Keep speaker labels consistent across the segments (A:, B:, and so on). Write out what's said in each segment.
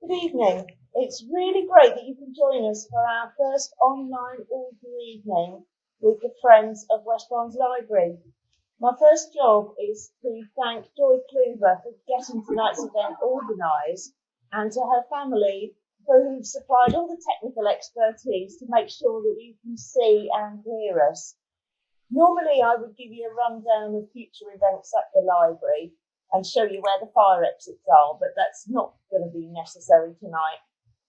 A: Good evening. It's really great that you can join us for our first online author evening with the Friends of West Barnes Library. My first job is to thank Joy Kluver for getting tonight's event organised, and to her family who've supplied all the technical expertise to make sure that you can see and hear us. Normally I would give you a rundown of future events at the library and show you where the fire exits are, but that's not going to be necessary tonight.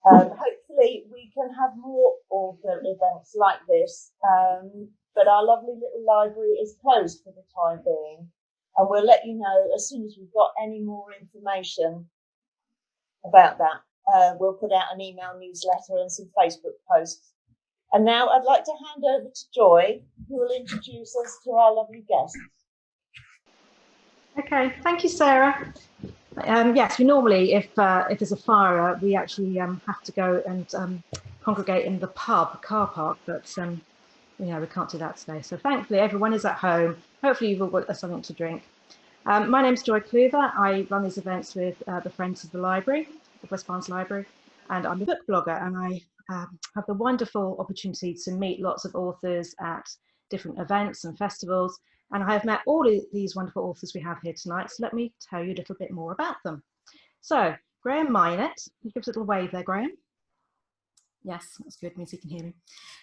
A: Hopefully we can have more author events like this, but our lovely little library is closed for the time being, and we'll let you know as soon as we've got any more information about that. We'll put out an email newsletter and some Facebook posts. And now I'd like to hand over to Joy, who will introduce us to our lovely guests.
B: Okay, thank you, Sarah. Yes, we normally, if there's a fire, we actually have to go and congregate in the pub car park, but we can't do that today. So thankfully, everyone is at home. Hopefully, you've all got something to drink. My name's Joy Kluver. I run these events with the Friends of the Library, the West Barnes Library, and I'm a book blogger, and I have the wonderful opportunity to meet lots of authors at different events and festivals. And I have met all of these wonderful authors we have here tonight, so let me tell you a little bit more about them. So, Graham Minett, you give us a little wave there, Graham. Yes, that's good, means you can hear me.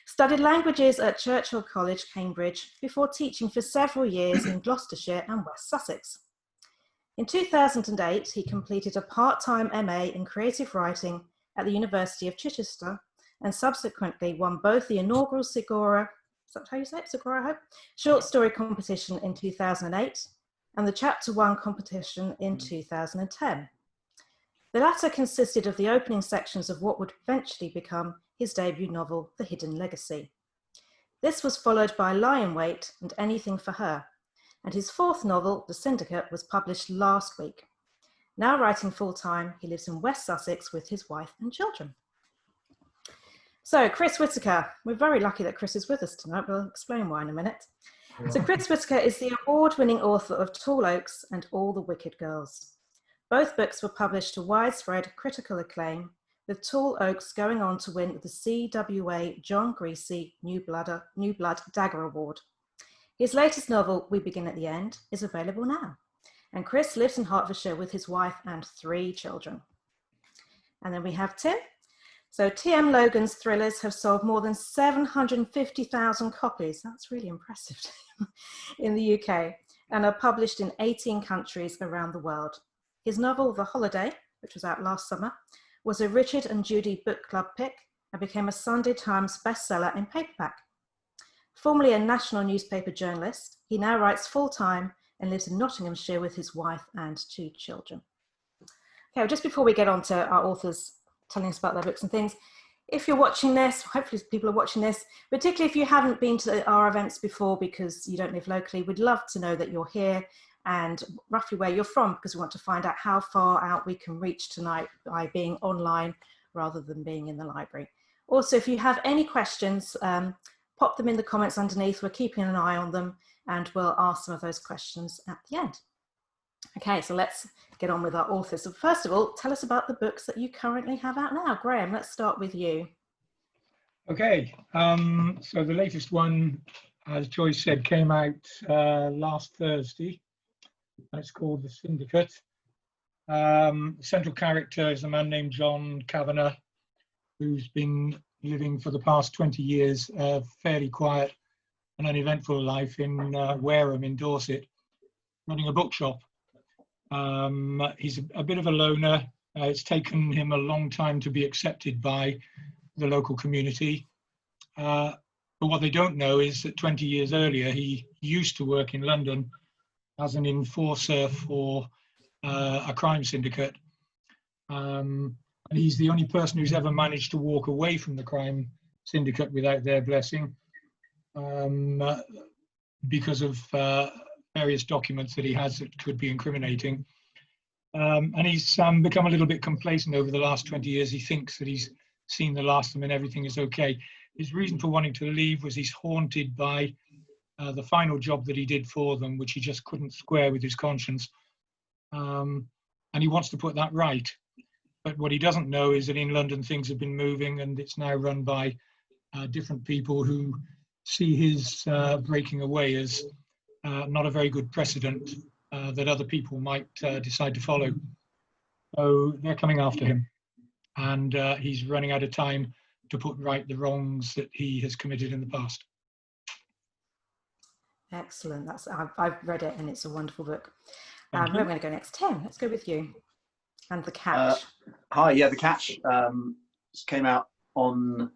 B: Studied languages at Churchill College, Cambridge, before teaching for several years in Gloucestershire and West Sussex. In 2008, he completed a part-time MA in creative writing at the University of Chichester, and subsequently won both the inaugural Segura, is that how you say it? Segura, I hope, short story competition in 2008 and the Chapter 1 competition in 2010. The latter consisted of the opening sections of what would eventually become his debut novel, The Hidden Legacy. This was followed by Lie in Wait and Anything for Her, and his fourth novel, The Syndicate, was published last week. Now writing full-time, he lives in West Sussex with his wife and children. So Chris Whitaker, we're very lucky that Chris is with us tonight. We'll explain why in a minute. So Chris Whitaker is the award-winning author of Tall Oaks and All the Wicked Girls. Both books were published to widespread critical acclaim, with Tall Oaks going on to win the CWA John Greasy New Blood Dagger Award. His latest novel, We Begin at the End, is available now. And Chris lives in Hertfordshire with his wife and 3 children. And then we have Tim. So TM Logan's thrillers have sold more than 750,000 copies, that's really impressive, in the UK, and are published in 18 countries around the world. His novel, The Holiday, which was out last summer, was a Richard and Judy book club pick and became a Sunday Times bestseller in paperback. Formerly a national newspaper journalist, he now writes full-time and lives in Nottinghamshire with his wife and 2 children. Okay, well, just before we get on to our authors telling us about their books and things, if you're watching this, hopefully people are watching this, particularly if you haven't been to our events before because you don't live locally, we'd love to know that you're here and roughly where you're from, because we want to find out how far out we can reach tonight by being online rather than being in the library. Also, if you have any questions, pop them in the comments underneath. We're keeping an eye on them and we'll ask some of those questions at the end. Okay, so let's get on with our authors. So first of all, tell us about the books that you currently have out now. Graham, let's start with you.
C: Okay, so the latest one, as Joy said, came out last Thursday. It's called The Syndicate. The central character is a man named John Kavanagh, who's been living for the past 20 years a fairly quiet and uneventful life in Wareham in Dorset, running a bookshop. He's a bit of a loner. It's taken him a long time to be accepted by the local community. But what they don't know is that 20 years earlier, he used to work in London as an enforcer for a crime syndicate. And he's the only person who's ever managed to walk away from the crime syndicate without their blessing, because of various documents that he has that could be incriminating. And he's become a little bit complacent over the last 20 years. He thinks that he's seen the last of them and everything is okay. His reason for wanting to leave was he's haunted by the final job that he did for them, which he just couldn't square with his conscience. And he wants to put that right. But what he doesn't know is that in London things have been moving, and it's now run by different people who see his breaking away as not a very good precedent that other people might decide to follow. So they're coming after him, and he's running out of time to put right the wrongs that he has committed in the past.
B: Excellent. I've read it and it's a wonderful book. Where
C: Thank
B: am I going to go next? Tim, let's go with you. And The Catch.
D: Hi, yeah, The Catch came out on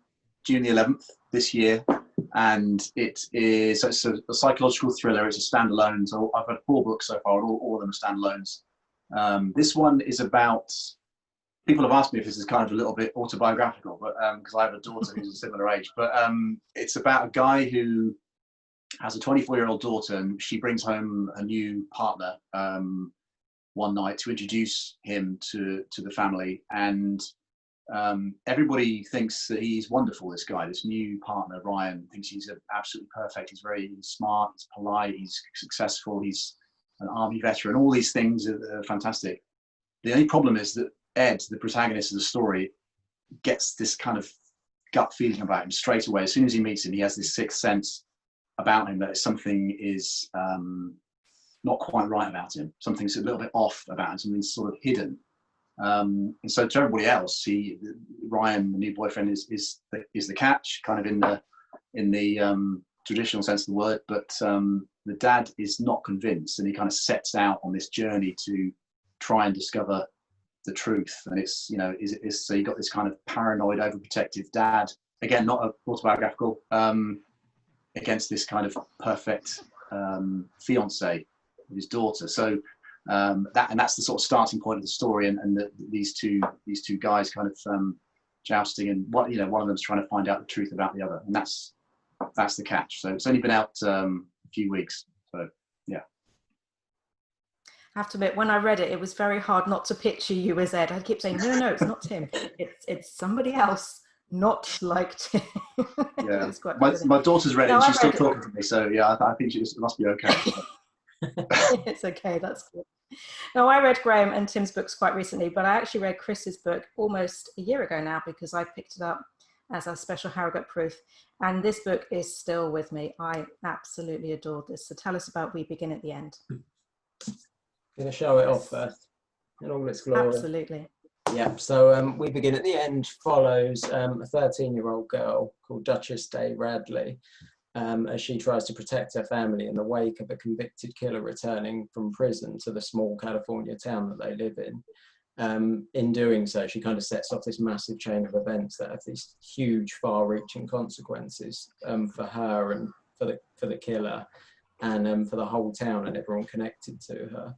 D: June the 11th this year, and it's a psychological thriller. It's a standalone. So I've had 4 books so far, all of them are standalones. This one is about, people have asked me if this is kind of a little bit autobiographical, but because I have a daughter who's a similar age, but it's about a guy who has a 24-year-old daughter, and she brings home a new partner one night to introduce him to the family, and everybody thinks that he's wonderful. This guy, this new partner, Ryan, thinks he's absolutely perfect. He's very smart, he's polite, he's successful, he's an army veteran. All these things are fantastic. The only problem is that Ed, the protagonist of the story, gets this kind of gut feeling about him straight away. As soon as he meets him, he has this sixth sense about him that something is not quite right about him. Something's a little bit off about him, something's sort of hidden. And so to everybody else, Ryan, the new boyfriend, is the catch, kind of in the traditional sense of the word. But the dad is not convinced, and he kind of sets out on this journey to try and discover the truth. And it's, you know, so you got this kind of paranoid, overprotective dad, again, not autobiographical, against this kind of perfect fiance of his daughter. So that's the sort of starting point of the story, and these two guys kind of jousting, and one of them's trying to find out the truth about the other, and that's the catch. So it's only been out a few weeks, so yeah.
B: I have to admit, when I read it, it was very hard not to picture you as Ed. I keep saying, no, it's not Tim. It's somebody else, not like Tim.
D: Yeah, my daughter's read it, and she's still talking to me, so yeah, I think it must be okay.
B: It's okay, that's good. No, I read Graham and Tim's books quite recently, but I actually read Chris's book almost a year ago now, because I picked it up as a special Harrogate proof, and this book is still with me. I absolutely adored this. So tell us about We Begin at the End.
E: Going to show it off first in all its glory.
B: Absolutely.
E: Yeah, so We Begin at the End follows a 13-year-old girl called Duchess Day Radley, as she tries to protect her family in the wake of a convicted killer returning from prison to the small California town that they live in. In doing so, she kind of sets off this massive chain of events that have these huge, far-reaching consequences for her and for the killer, and for the whole town and everyone connected to her.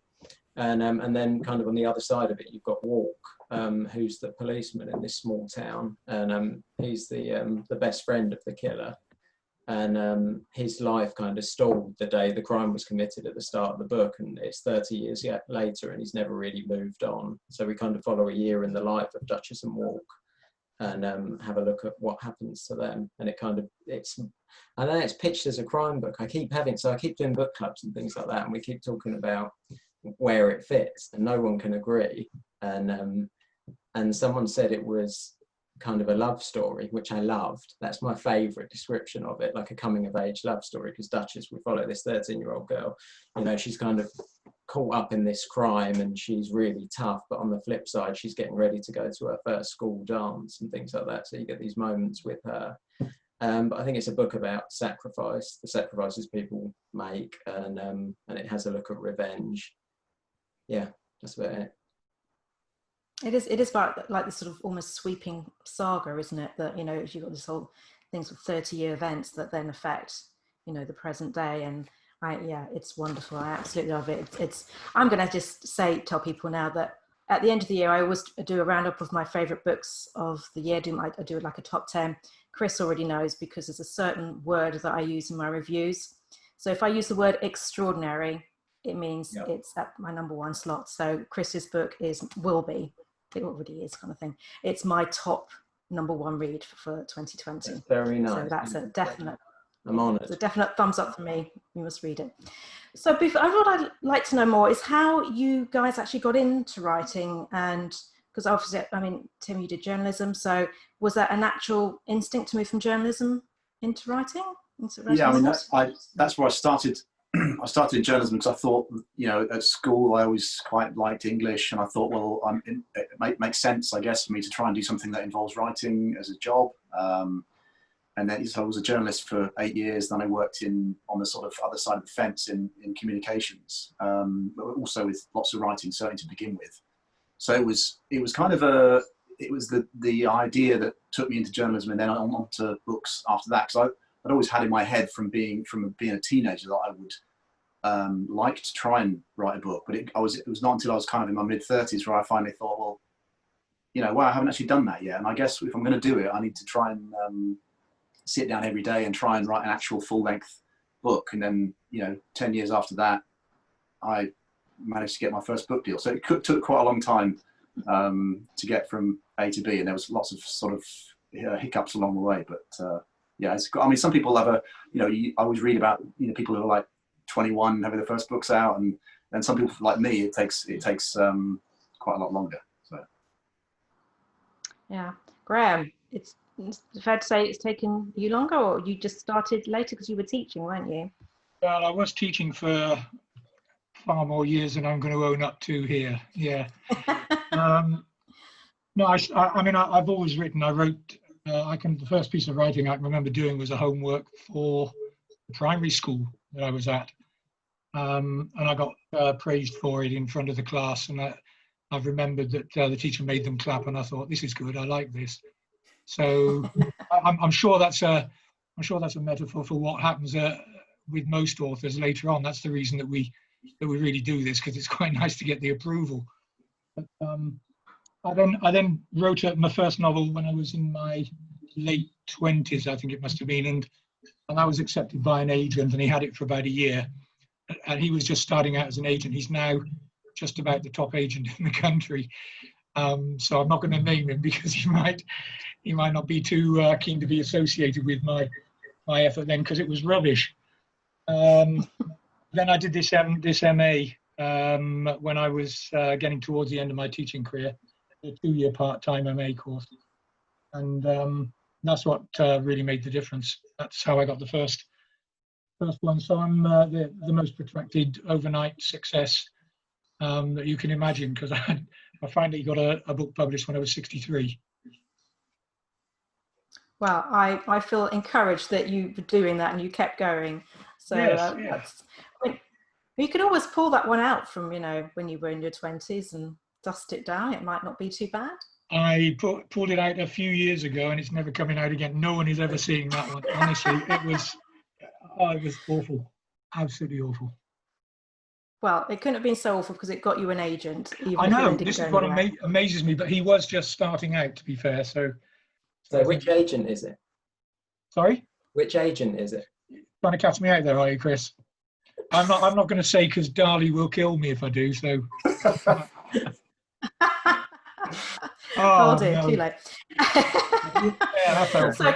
E: And then kind of on the other side of it, you've got Walk, who's the policeman in this small town, and he's the best friend of the killer. And his life kind of stalled the day the crime was committed at the start of the book, and it's 30 years later, and he's never really moved on. So we kind of follow a year in the life of Duchess and Walk, and have a look at what happens to them. And I know it's pitched as a crime book. I keep doing book clubs and things like that, and we keep talking about where it fits, and no one can agree. And someone said it was kind of a love story, which I loved. That's my favourite description of it, like a coming of age love story, because Duchess, we follow this 13-year-old girl, you know, she's kind of caught up in this crime and she's really tough, but on the flip side, she's getting ready to go to her first school dance and things like that. So you get these moments with her. But I think it's a book about sacrifice, the sacrifices people make, and it has a look at revenge. Yeah, that's about it.
B: It is about like this sort of almost sweeping saga, isn't it? That, you know, you've got this whole things with 30-year events that then affect, you know, the present day. And it's wonderful. I absolutely love it. I'm going to just tell people now that at the end of the year, I always do a roundup of my favourite books of the year. I do like a top 10. Chris already knows, because there's a certain word that I use in my reviews. So if I use the word extraordinary, it means it's at my #1 slot. So Chris's book will be, it already is, kind of thing. It's my top #1 read for 2020.
E: That's very nice.
B: So that's a definite.
E: I'm honoured.
B: It's a definite thumbs up for me. You must read it. So what I'd like to know more is how you guys actually got into writing, and because obviously, I mean, Tim, you did journalism, so was that a natural instinct to move from journalism into writing?
D: Yeah, I mean, that's where I started. I started in journalism because I thought, you know, at school I always quite liked English, and I thought, well, it makes sense, I guess, for me to try and do something that involves writing as a job. And then so I was a journalist for 8 years. Then I worked on the sort of other side of the fence in communications, but also with lots of writing, certainly to begin with. So it was kind of the idea that took me into journalism, and then on to books after that. Because I'd always had in my head from being a teenager that I would like to try and write a book, but it was not until I was kind of in my mid-30s where I finally thought, well, you know, I haven't actually done that yet, and I guess if I'm going to do it, I need to try and sit down every day and try and write an actual full-length book. And then, you know, 10 years after that, I managed to get my first book deal. So it took quite a long time to get from A to B, and there was lots of sort of hiccups along the way. But yeah, I mean, some people have I always read about, you know, people who are like 21 having their first books out, and some people like me, it takes quite a lot longer. So
B: yeah, Graham, it's fair to say it's taken you longer, or you just started later because you were teaching, weren't you?
C: Well, I was teaching for far more years than I'm going to own up to here. Yeah. No, I mean, I've always written. I wrote. The first piece of writing I can remember doing was a homework for the primary school that I was at, and I got praised for it in front of the class. And I've remembered that the teacher made them clap, and I thought, this is good. I like this. So I'm sure that's a metaphor for what happens with most authors later on. That's the reason that we really do this, because it's quite nice to get the approval. But, I then wrote my first novel when I was in my late 20s, I think it must have been, and I was accepted by an agent, and he had it for about a year, and he was just starting out as an agent. He's now just about the top agent in the country. So I'm not going to name him because he might not be too keen to be associated with my effort then, because it was rubbish. Then I did this MA when I was getting towards the end of my teaching career, a 2-year part-time MA course, and that's what really made the difference. That's how I got the first one. So I'm the most protracted overnight success that you can imagine, because I finally got a book published when I was 63.
B: Well, I feel encouraged that you were doing that and you kept going. So
C: Yes,
B: that's, I mean, you could always pull that one out from, you know, when you were in your 20s and dust it down. It might not be too bad.
C: I pulled it out a few years ago, and it's never coming out again. No one is ever seeing that one. Honestly, it was awful, absolutely awful.
B: Well, it couldn't have been so awful because it got you an agent.
C: I know, this is what amazes me, but he was just starting out, to be fair. So
E: which agent is it?
C: Sorry?
E: Which agent is it?
C: Trying to catch me out there, are you, Chris? I'm not going to say, because Darley will kill me if I do. So.
B: Oh dear, no. Too late.
C: Yeah,
B: so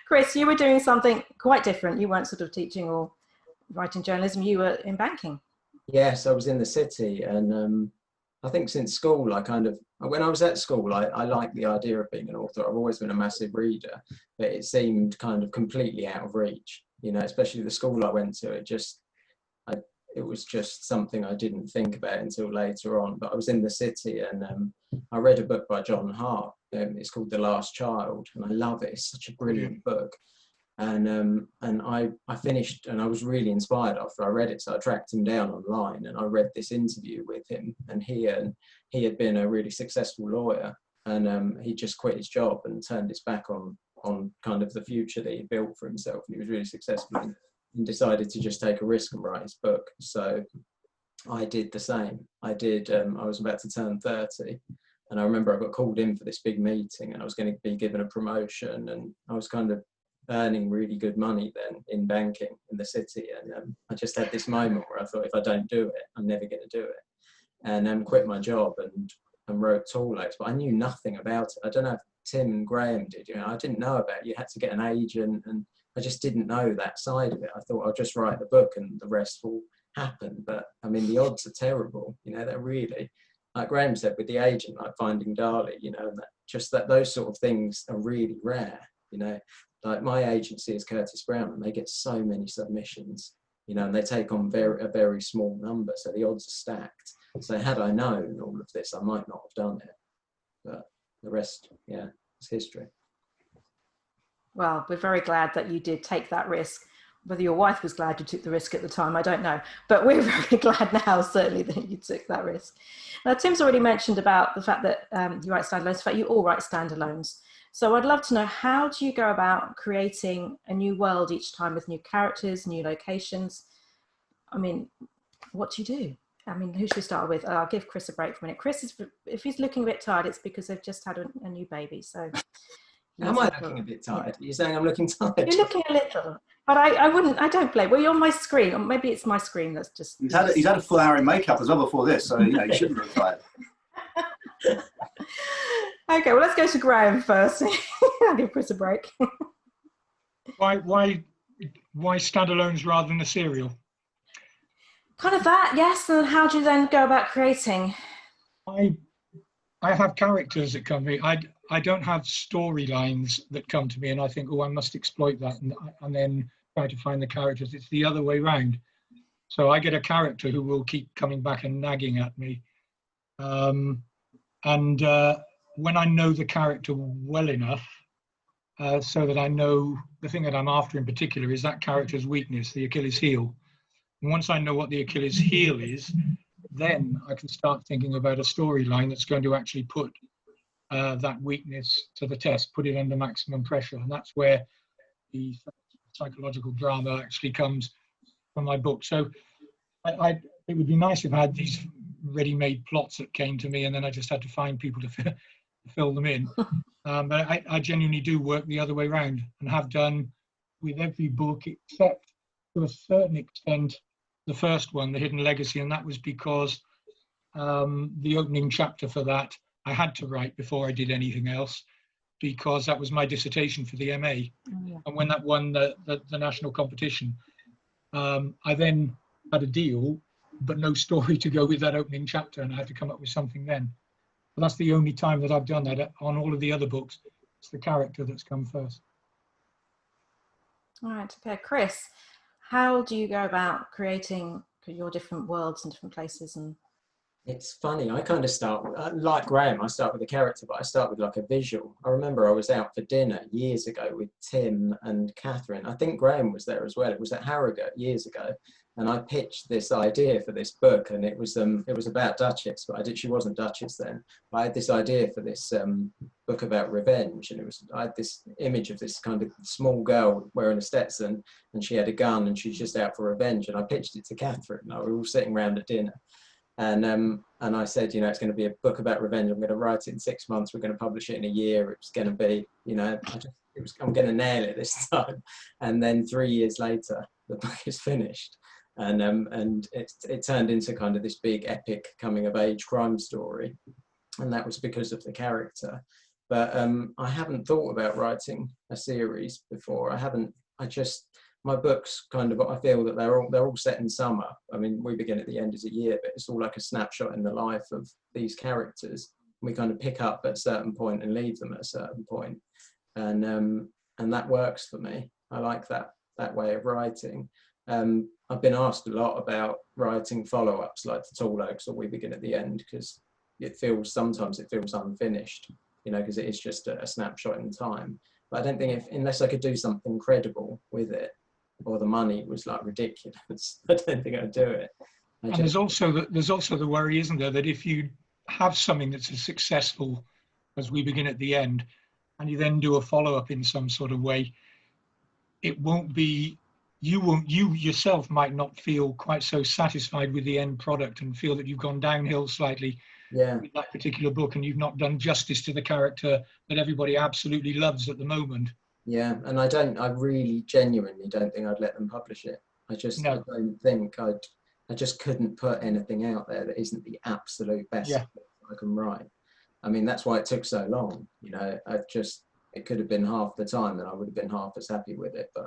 B: Chris, you were doing something quite different. You weren't sort of teaching or writing journalism. You were in banking.
E: Yes, I was in the city, and I think since school, when I was at school, I liked the idea of being an author. I've always been a massive reader, but it seemed kind of completely out of reach, you know, especially the school I went to. It was just something I didn't think about until later on. But I was in the city, and I read a book by John Hart. It's called The Last Child, and I love it. It's such a brilliant book. And I finished, and I was really inspired after I read it. So I tracked him down online, and I read this interview with him. And he had been a really successful lawyer, and he just quit his job and turned his back on kind of the future that he built for himself. And he was really successful and decided to just take a risk and write his book. So I did the same. I was about to turn 30, and I remember I got called in for this big meeting, and I was going to be given a promotion, and I was kind of earning really good money then in banking in the city, and I just had this moment where I thought, if I don't do it, I'm never going to do it, and quit my job and wrote Tall Oaks. But I knew nothing about it. I don't know if Tim and Graham did. You know, I didn't know about it. You had to get an agent, and I just didn't know that side of it. I thought I'll just write the book and the rest will happen. But I mean, the odds are terrible. You know, they're really. like Graham said, with the agent, like finding Dali, you know, and that those sort of things are really rare, you know. Like my agency is Curtis Brown, and they get so many submissions, you know, and they take on a very small number, so the odds are stacked. So had I known all of this, I might not have done it, but the rest, yeah, is history.
B: Well, we're very glad that you did take that risk. Whether your wife was glad you took the risk at the time, I don't know. But we're very glad now, certainly, that you took that risk. Now, Tim's already mentioned about the fact that you write standalones. In fact, you all write standalones. So I'd love to know, how do you go about creating a new world each time with new characters, new locations? I mean, what do you do? I mean, who should we start with? I'll give Chris a break for a minute. Chris, if he's looking a bit tired, it's because they've just had a new baby. So.
E: Am I looking a bit tired? Are you saying I'm looking tired?
B: You're looking a little, but I don't blame. Well, you're on my screen, or maybe it's my screen that's just.
D: He's had a full hour in makeup as well before this, so you know, you shouldn't look tired.
B: Okay, well, let's go to Graham first. I'll give Chris a break.
C: Why standalones rather than a serial?
B: Kind of that, yes. And how do you then go about creating?
C: I have characters that come to me. I don't have storylines that come to me and I think, oh, I must exploit that and then try to find the characters. It's the other way round. So I get a character who will keep coming back and nagging at me. When I know the character well enough, so that I know the thing that I'm after in particular is that character's weakness, the Achilles heel. And once I know what the Achilles heel is, then I can start thinking about a storyline that's going to actually put that weakness to the test, put it under maximum pressure. And that's where the psychological drama actually comes from my book. So it would be nice if I had these ready-made plots that came to me and then I just had to find people to fill them in. But I genuinely do work the other way around and have done with every book except to a certain extent the first one, The Hidden Legacy, and that was because the opening chapter for that I had to write before I did anything else, because that was my dissertation for the MA.
B: Oh, yeah.
C: And when that won the national competition, I then had a deal, but no story to go with that opening chapter, and I had to come up with something then. But that's the only time that I've done that. On all of the other books, it's the character that's come first.
B: All right, okay. Chris, how do you go about creating your different worlds and different places? And
E: it's funny, I kind of start, like Graham, I start with a character, but I start with like a visual. I remember I was out for dinner years ago with Tim and Catherine. I think Graham was there as well. It was at Harrogate years ago. And I pitched this idea for this book, and it was about Duchess, but she wasn't Duchess then. But I had this idea for this book about revenge, and I had this image of this kind of small girl wearing a Stetson, and she had a gun, and she's just out for revenge. And I pitched it to Catherine. We were all sitting around at dinner, and I said, you know, it's going to be a book about revenge. I'm going to write it in 6 months. We're going to publish it in a year. It's going to be, you know, I'm going to nail it this time. And then 3 years later, the book is finished. And it turned into kind of this big epic coming of age crime story, and that was because of the character. But I haven't thought about writing a series before. My books kind of, I feel that they're all set in summer. I mean, We Begin at the End is a year, but it's all like a snapshot in the life of these characters. We kind of pick up at a certain point and leave them at a certain point, and that works for me. I like that way of writing. I've been asked a lot about writing follow-ups like The Tall Oaks or We Begin at the End, because sometimes it feels unfinished, you know, because it is just a snapshot in time. But I don't think unless I could do something credible with it, or the money was like ridiculous, I don't think I'd do it. And there's also the worry, isn't there, that if you have something that's as successful as We Begin at the End, and you then do a follow-up in some sort of way, it won't be. You yourself might not feel quite so satisfied with the end product and feel that you've gone downhill slightly with that particular book, and you've not done justice to the character that everybody absolutely loves at the moment. Yeah, and I really genuinely don't think I'd let them publish it. I don't think I just couldn't put anything out there that isn't the absolute best I can write. I mean, that's why it took so long. You know, it could have been half the time and I would have been half as happy with it, but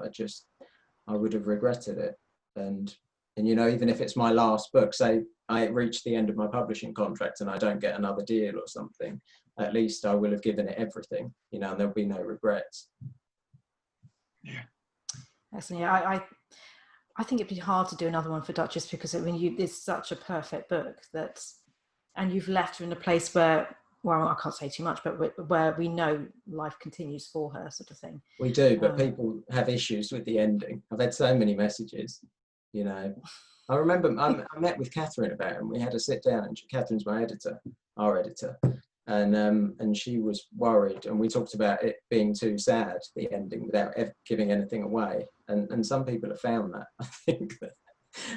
E: I would have regretted it. And you know, even if it's my last book, say I reach the end of my publishing contract and I don't get another deal or something, at least I will have given it everything, you know, and there'll be no regrets.
C: Yeah.
B: Excellent. Yeah, I think it'd be hard to do another one for Duchess, because I mean, it's such a perfect book that, and you've left her in a place where, well, I can't say too much, but where we know life continues for her, sort of thing.
E: We do, but people have issues with the ending. I've had so many messages, you know. I remember I met with Catherine about it, and we had a sit down, and Catherine's my editor, our editor, and she was worried, and we talked about it being too sad, the ending, without giving anything away. And some people have found that, I think, that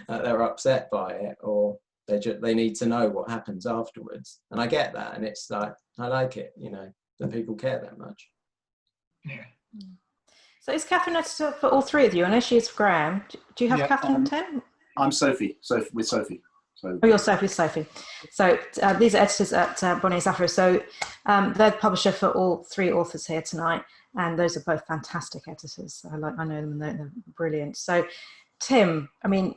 E: they're upset by it, or they need to know what happens afterwards. And I get that, and it's like, I like it, you know, that people care that much.
C: Yeah.
B: So is Catherine editor for all three of you? I know she is for Graham. Do you have Catherine and Tim?
D: I'm Sophie. With Sophie. So.
B: Oh, you're Sophie with Sophie. So these are editors at Bonnie Safra. So they're the publisher for all three authors here tonight, and those are both fantastic editors. I know them, and they're brilliant. So Tim, I mean,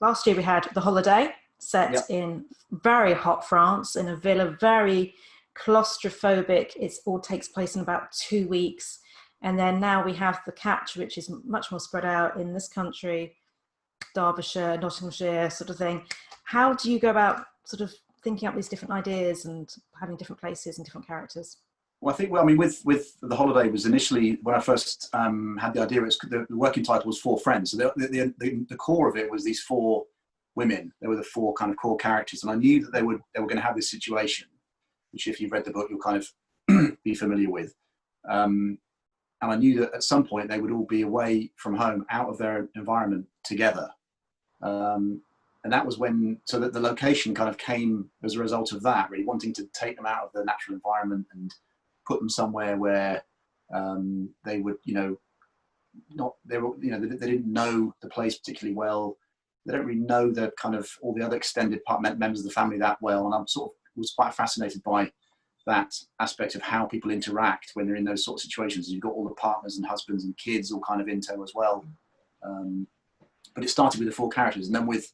B: last year we had The Holiday, set in very hot France, in a villa, very claustrophobic. It all takes place in about 2 weeks. And then now we have The Catch, which is much more spread out in this country, Derbyshire, Nottinghamshire, sort of thing. How do you go about sort of thinking up these different ideas and having different places and different characters?
D: Well, I think, with The Holiday was initially, when I first had the idea, the working title was Four Friends. So the core of it was these four women. They were the four kind of core characters. And I knew that they were going to have this situation, which if you've read the book, you'll kind of be familiar with. And I knew that at some point they would all be away from home, out of their environment together. And that was so that the location kind of came as a result of that, really wanting to take them out of their natural environment and put them somewhere where they would, they didn't know the place particularly well. They don't really know the kind of all the other extended members of the family that well. And I'm was quite fascinated by that aspect of how people interact when they're in those sort of situations. You've got all the partners and husbands and kids all kind of in tow as well. But it started with the four characters, and then with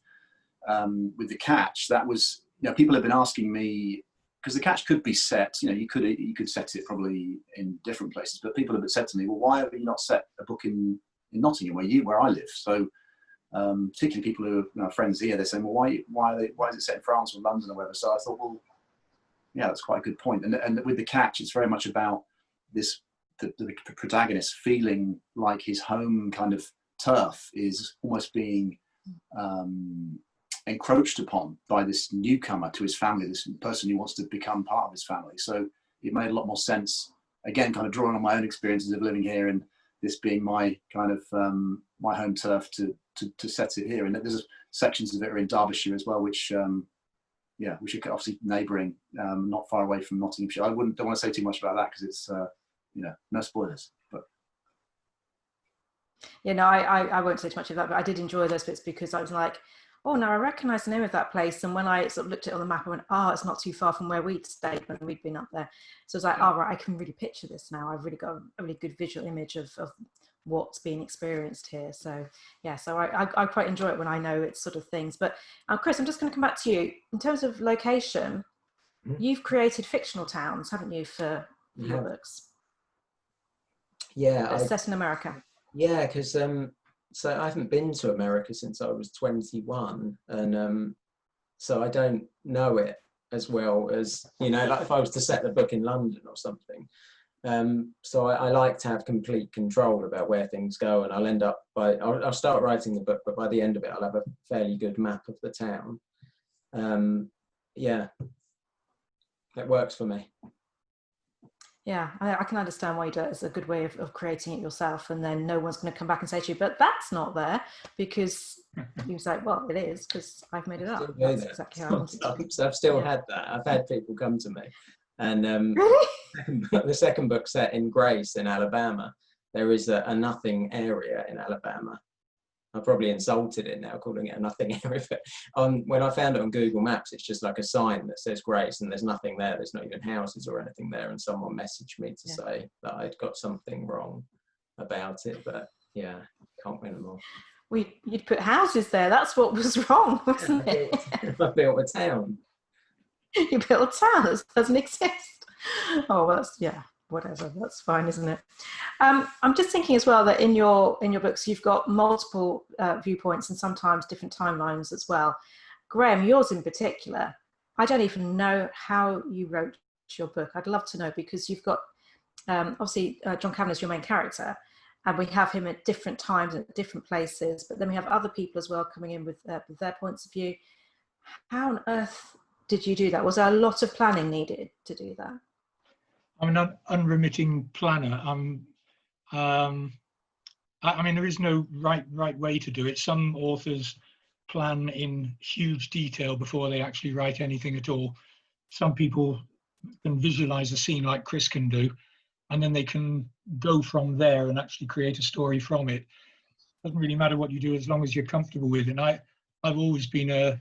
D: The Catch, that was, people have been asking me, because The Catch could be set, you could set it probably in different places, but people have said to me, well, why have you not set a book in Nottingham, where I live? So particularly people who are friends here, they're saying, well, why is it set in France or London or whatever? So I thought, well, yeah, that's quite a good point. And with The Catch, it's very much about the protagonist feeling like his home kind of turf is almost being encroached upon by this newcomer to his family, this person who wants to become part of his family. So it made a lot more sense, again, kind of drawing on my own experiences of living here and this being my kind of my home turf to set it here. And there's sections of it are in Derbyshire as well, which which are obviously neighbouring, not far away from Nottinghamshire. Don't want to say too much about that because it's no spoilers. But
B: yeah, no, I won't say too much of that, but I did enjoy those bits because I was like, oh, now I recognise the name of that place. And when I sort of looked at it on the map, I went, it's not too far from where we'd stayed when we'd been up there. So I was like, right, I can really picture this now. I've really got a really good visual image of what's being experienced here. So yeah, so I quite enjoy it when I know it's sort of things. But Chris, I'm just going to come back to you. In terms of location, you've created fictional towns, haven't you, for your books?
E: Yeah.
B: They're set in America.
E: Yeah, because so I haven't been to America since I was 21, and so I don't know it as well as, like if I was to set the book in London or something. So I like to have complete control about where things go, and I'll start writing the book, but by the end of it, I'll have a fairly good map of the town. Yeah, that works for me.
B: Yeah, I can understand why you do it. It's a good way of creating it yourself, and then no one's going to come back and say to you, but that's not there, because you say, well, it is, because I've made it up. That's exactly how I wanted it to be.
E: So I've still had that. I've had people come to me. And
B: really?
E: the second book set in Grace in Alabama, there is a nothing area in Alabama. I probably insulted it now, calling it a nothing area. When I found it on Google Maps, it's just like a sign that says Grace, and there's nothing there. There's not even houses or anything there. And someone messaged me to say that I'd got something wrong about it. But yeah, can't win them all.
B: You'd put houses there. That's what was wrong, wasn't it?
E: I built a town.
B: You built a town that doesn't exist. Oh, well, yeah, whatever. That's fine, isn't it? I'm just thinking as well that in your books you've got multiple viewpoints and sometimes different timelines as well. Graham, yours in particular, I don't even know how you wrote your book. I'd love to know, because you've got obviously John Kavanagh's your main character, and we have him at different times at different places, but then we have other people as well coming in with their points of view. How on earth did you do that? Was there a lot of planning needed to do that?
C: I'm an unremitting planner. I mean, there is no right way to do it. Some authors plan in huge detail before they actually write anything at all. Some people can visualize a scene like Chris can do, and then they can go from there and actually create a story from it. Doesn't really matter what you do as long as you're comfortable with it. And I've always been a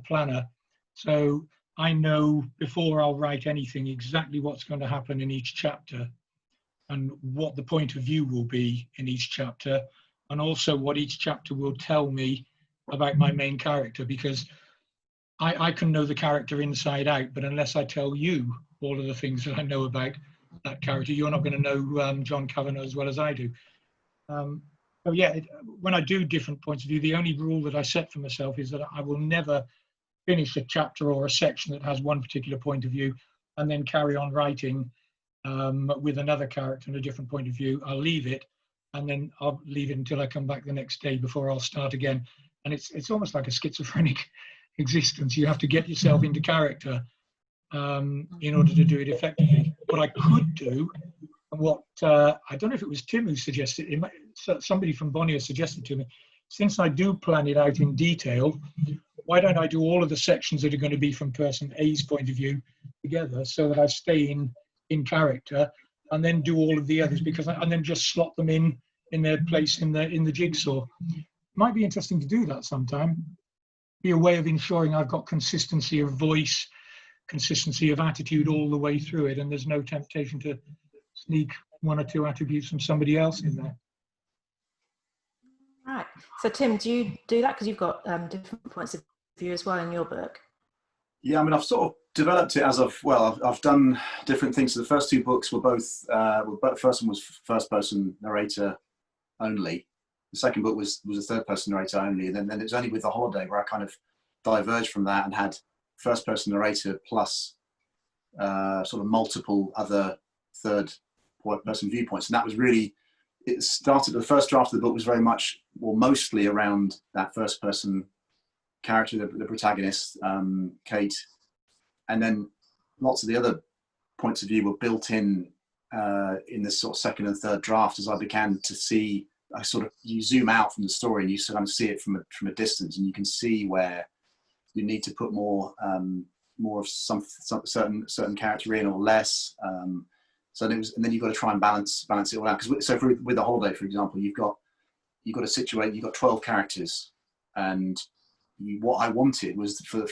C: planner, so I know before I'll write anything exactly what's going to happen in each chapter and what the point of view will be in each chapter, and also what each chapter will tell me about my main character, because I can know the character inside out, but unless I tell you all of the things that I know about that character, you're not going to know John Kavanagh as well as I do. So yeah, when I do different points of view, the only rule that I set for myself is that I will never finish a chapter or a section that has one particular point of view and then carry on writing with another character and a different point of view. I'll leave it, and then I'll leave it until I come back the next day before I'll start again. And it's almost like a schizophrenic existence. You have to get yourself into character in order to do it effectively. What I could do, and what I don't know if it was Tim who suggested it, somebody from Bonnier suggested to me, since I do plan it out in detail, why don't I do all of the sections that are going to be from person A's point of view together, so that I stay in character, and then do all of the others, and then just slot them in their place in the jigsaw. Might be interesting to do that sometime. Be a way of ensuring I've got consistency of voice, consistency of attitude all the way through it, and there's no temptation to sneak one or two attributes from somebody else in there.
B: Right. So Tim, do you do that because you've got different points of view as well in your book?
D: Yeah, I mean, I've sort of developed it as I've done different things. So the first two books were both, the first one was first person narrator only. The second book was a third person narrator only. And then it was only with The Holiday where I kind of diverged from that and had first person narrator plus sort of multiple other third person viewpoints. And that was really, it started, the first draft of the book was very much, well, mostly around that first person character, the protagonist, Kate. And then lots of the other points of view were built in this sort of second and third draft as I began to see, you zoom out from the story and you kind of see it from a distance, and you can see where you need to put more of some certain character in or less. And then you've got to try and balance it all out. Because with The Holiday, for example, you've got to situate. You've got 12 characters, and what I wanted was for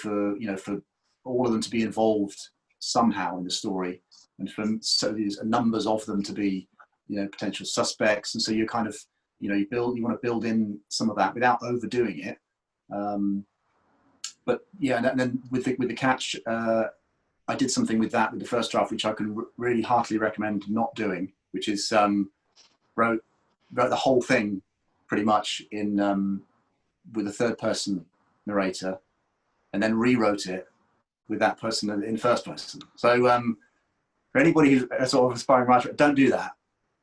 D: all of them to be involved somehow in the story, and so there's numbers of them to be potential suspects, and so you kind of you want to build in some of that without overdoing it. But yeah, and then with the catch, I did something with that with the first draft, which I can really heartily recommend not doing, which is wrote the whole thing pretty much in with a third person narrator, and then rewrote it with that person in first person. So for anybody who's a sort of aspiring writer, don't do that.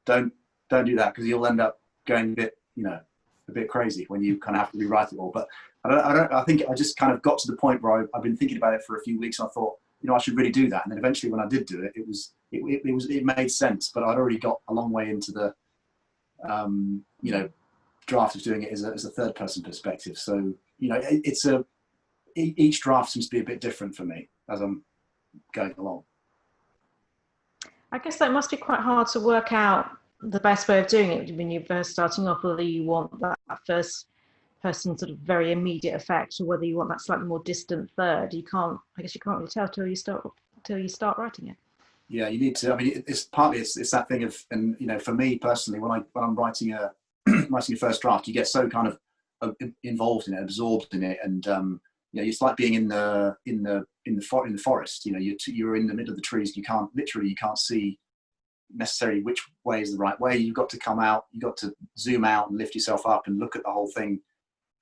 D: Don't do that, because you'll end up going a bit crazy when you kind of have to rewrite it all. But I think I just kind of got to the point where I've been thinking about it for a few weeks, and I thought, I should really do that. And then eventually when I did do it, it made sense, but I'd already got a long way into the draft of doing it as a third person perspective. So each draft seems to be a bit different for me as I'm going along.
B: I guess that must be quite hard to work out the best way of doing it when you're first starting off, whether you want that first person sort of very immediate effect, or whether you want that slightly more distant third. I guess you can't really tell till you start writing it.
D: Yeah, you need to. I mean, it's partly it's that thing of, and for me personally, when I'm writing a writing a first draft, you get so kind of involved in it, absorbed in it, and you know, it's like being in the forest. You know, you're in the middle of the trees. You can't see necessarily which way is the right way. You've got to come out. You've got to zoom out and lift yourself up and look at the whole thing.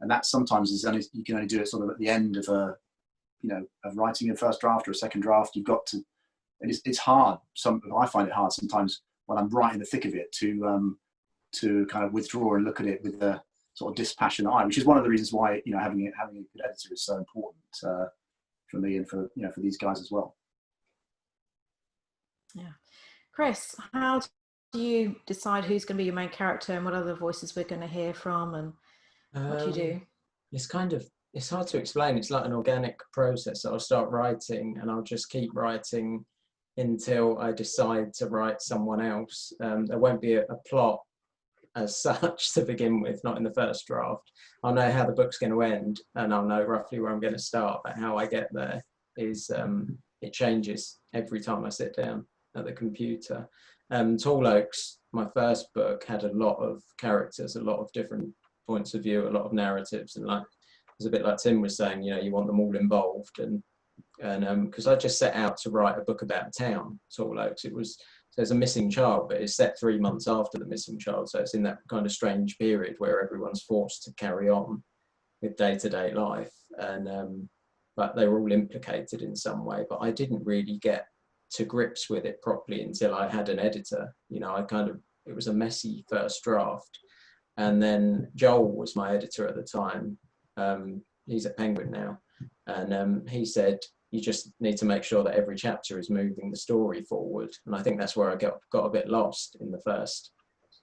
D: And that sometimes you can only do it sort of at the end of of writing a first draft or a second draft. You've got to, and it's hard. I find it hard sometimes when I'm right in the thick of it to kind of withdraw and look at it with a sort of dispassionate eye, which is one of the reasons why, you know, having a good editor is so important for me and for these guys as well.
B: Yeah. Chris, how do you decide who's going to be your main character and what other voices we're going to hear from, and what do you do?
E: It's hard to explain. It's like an organic process. I'll start writing and I'll just keep writing until I decide to write someone else. There won't be a plot as such to begin with, not in the first draft. I'll know how the book's going to end and I'll know roughly where I'm going to start, but how I get there is it changes every time I sit down at the computer. Tall Oaks, my first book, had a lot of characters, a lot of different points of view, a lot of narratives, and like it's a bit like Tim was saying, you know, you want them all involved, and because I just set out to write a book about a town, Tall Oaks. There's a missing child, but it's set 3 months after the missing child, so it's in that kind of strange period where everyone's forced to carry on with day-to-day life, and but they were all implicated in some way. But I didn't really get to grips with it properly until I had an editor. You know, it was a messy first draft, and then Joel was my editor at the time. He's at Penguin now, and he said, you just need to make sure that every chapter is moving the story forward. And I think that's where I got a bit lost in the first,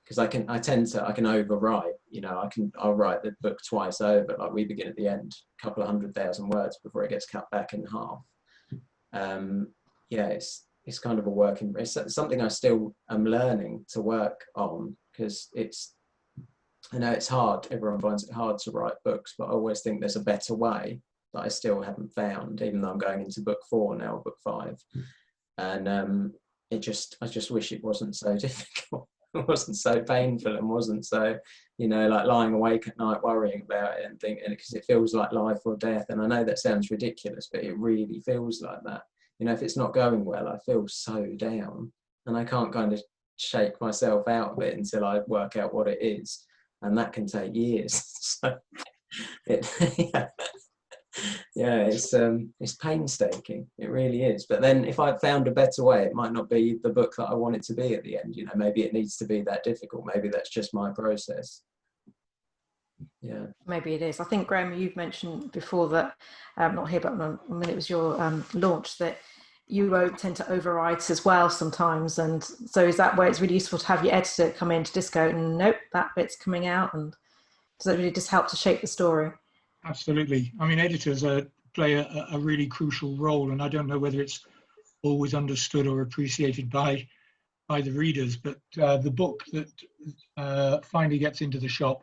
E: because I can overwrite. You know, I'll write the book twice over. Like, we begin at the end, a couple of 100,000 words before it gets cut back in half. Yeah, it's kind of a work in. It's something I still am learning to work on, because I know it's hard. Everyone finds it hard to write books, but I always think there's a better way that I still haven't found, even though I'm going into book 4 now, book 5. And I just wish it wasn't so difficult. It wasn't so painful, and wasn't so, you know, like lying awake at night worrying about it and thinking, because it feels like life or death. And I know that sounds ridiculous, but it really feels like that. You know, if it's not going well, I feel so down, and I can't kind of shake myself out of it until I work out what it is. And that can take years. So it's painstaking. It really is. But then if I'd found a better way, it might not be the book that I want it to be at the end. You know, maybe it needs to be that difficult. Maybe that's just my process. Yeah.
B: Maybe it is. I think, Graham, you've mentioned before that, not here, but when it was your launch, that you tend to overwrite as well sometimes. And so is that where it's really useful to have your editor come in to just go, nope, that bit's coming out? And does that really just help to shape the story?
C: Absolutely. I mean, editors play a really crucial role, and I don't know whether it's always understood or appreciated by the readers, but the book that finally gets into the shop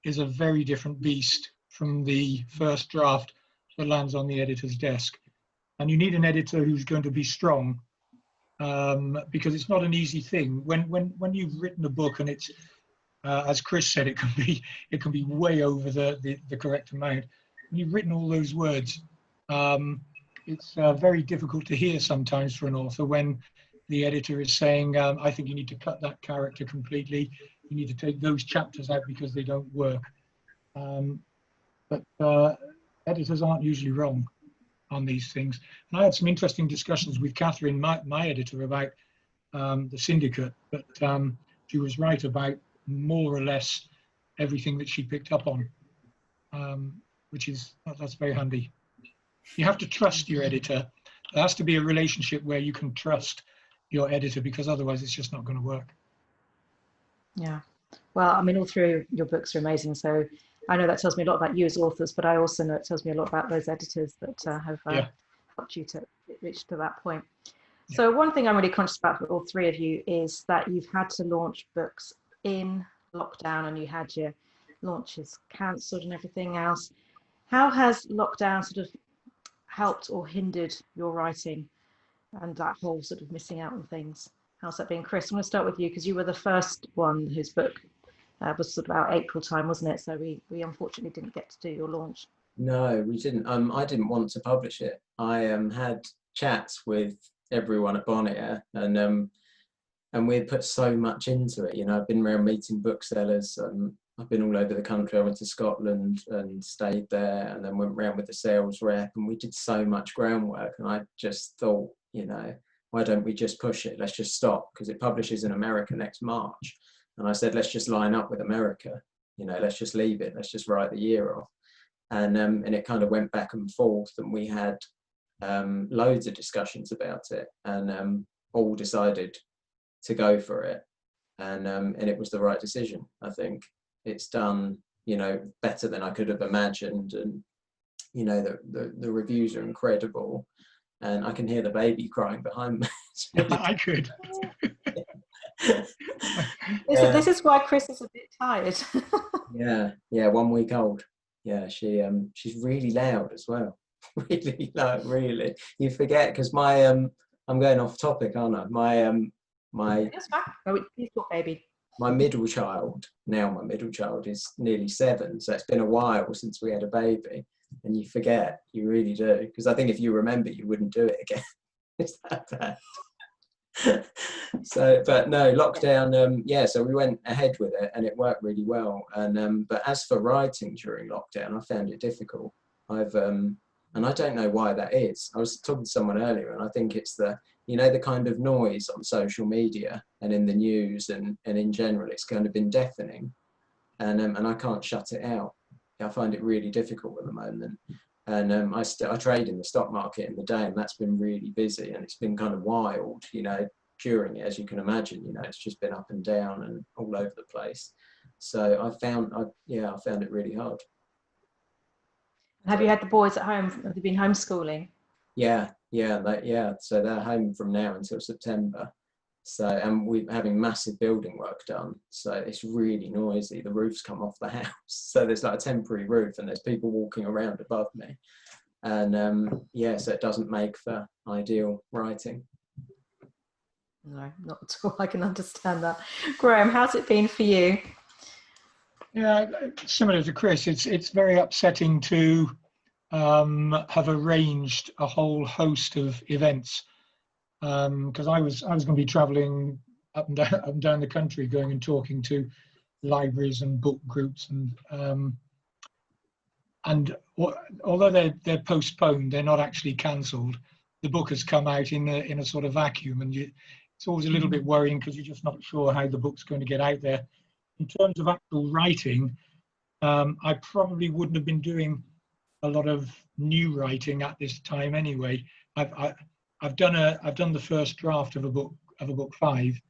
C: is a very different beast from the first draft that lands on the editor's desk. And you need an editor who's going to be strong, because it's not an easy thing. When you've written a book and it's, as Chris said, it can be way over the correct amount. When you've written all those words, it's very difficult to hear sometimes for an author when the editor is saying, I think you need to cut that character completely. You need to take those chapters out because they don't work. But editors aren't usually wrong on these things. And I had some interesting discussions with Catherine, my editor, about the Syndicate, but she was right about more or less everything that she picked up on, that's very handy. You have to trust your editor. There has to be a relationship where you can trust your editor, because otherwise it's just not going to work. Yeah.
B: Well, I mean, all three of your books are amazing. So I know that tells me a lot about you as authors, but I also know it tells me a lot about those editors that have helped you to reach to that point. Yeah. So one thing I'm really conscious about for all three of you is that you've had to launch books in lockdown, and you had your launches cancelled and everything else. How has lockdown sort of helped or hindered your writing and that whole sort of missing out on things? How's that been? Chris, I'm going to start with you, because you were the first one whose book was sort of about April time, wasn't it? So we unfortunately didn't get to do your launch.
E: No, we didn't. I didn't want to publish it. I had chats with everyone at Bonnier, and we had put so much into it. You know, I've been around meeting booksellers. I've been all over the country. I went to Scotland and stayed there, and then went around with the sales rep, and we did so much groundwork. And I just thought, you know, why don't we just push it? Let's just stop, because it publishes in America next March. And I said, let's just line up with America. You know, let's just leave it. Let's just write the year off. And it kind of went back and forth, and we had loads of discussions about it, and all decided to go for it. And it was the right decision. I think it's done, you know, better than I could have imagined. And, you know, the reviews are incredible. And I can hear the baby crying behind me.
C: I could.
B: This is why Chris is a bit tired.
E: yeah, 1 week old. Yeah, she's really loud as well. Really loud, really. You forget, because my I'm going off topic, aren't I? My
B: That's fine. Oh, please talk, baby.
E: My middle child is nearly 7, so it's been a while since we had a baby, and you forget, you really do, because I think if you remember, you wouldn't do it again. It's that bad. So, but no, lockdown, yeah, so we went ahead with it, and it worked really well. And but as for writing during lockdown, I found it difficult. And I don't know why that is. I was talking to someone earlier, and I think it's the, you know, the kind of noise on social media and in the news and in general, it's kind of been deafening, and I can't shut it out. I find it really difficult at the moment. And I trade in the stock market in the day, and that's been really busy, and it's been kind of wild, you know, during it, as you can imagine. You know, it's just been up and down and all over the place. So I found it really hard.
B: Have you had the boys at home? Have they been homeschooling?
E: Yeah. So they're home from now until September. So, and we're having massive building work done. So it's really noisy. The roof's come off the house. So there's like a temporary roof, and there's people walking around above me. And yeah, so it doesn't make for ideal writing.
B: No, not at all. I can understand that. Graham, how's it been for you?
C: Yeah, similar to Chris, it's very upsetting to have arranged a whole host of events, because I was going to be travelling up and down the country, going and talking to libraries and book groups, and although they're postponed, they're not actually cancelled. The book has come out in a sort of vacuum, and it's always a little bit worrying, because you're just not sure how the book's going to get out there. In terms of actual writing, I probably wouldn't have been doing a lot of new writing at this time anyway. I've done the first draft of a book 5,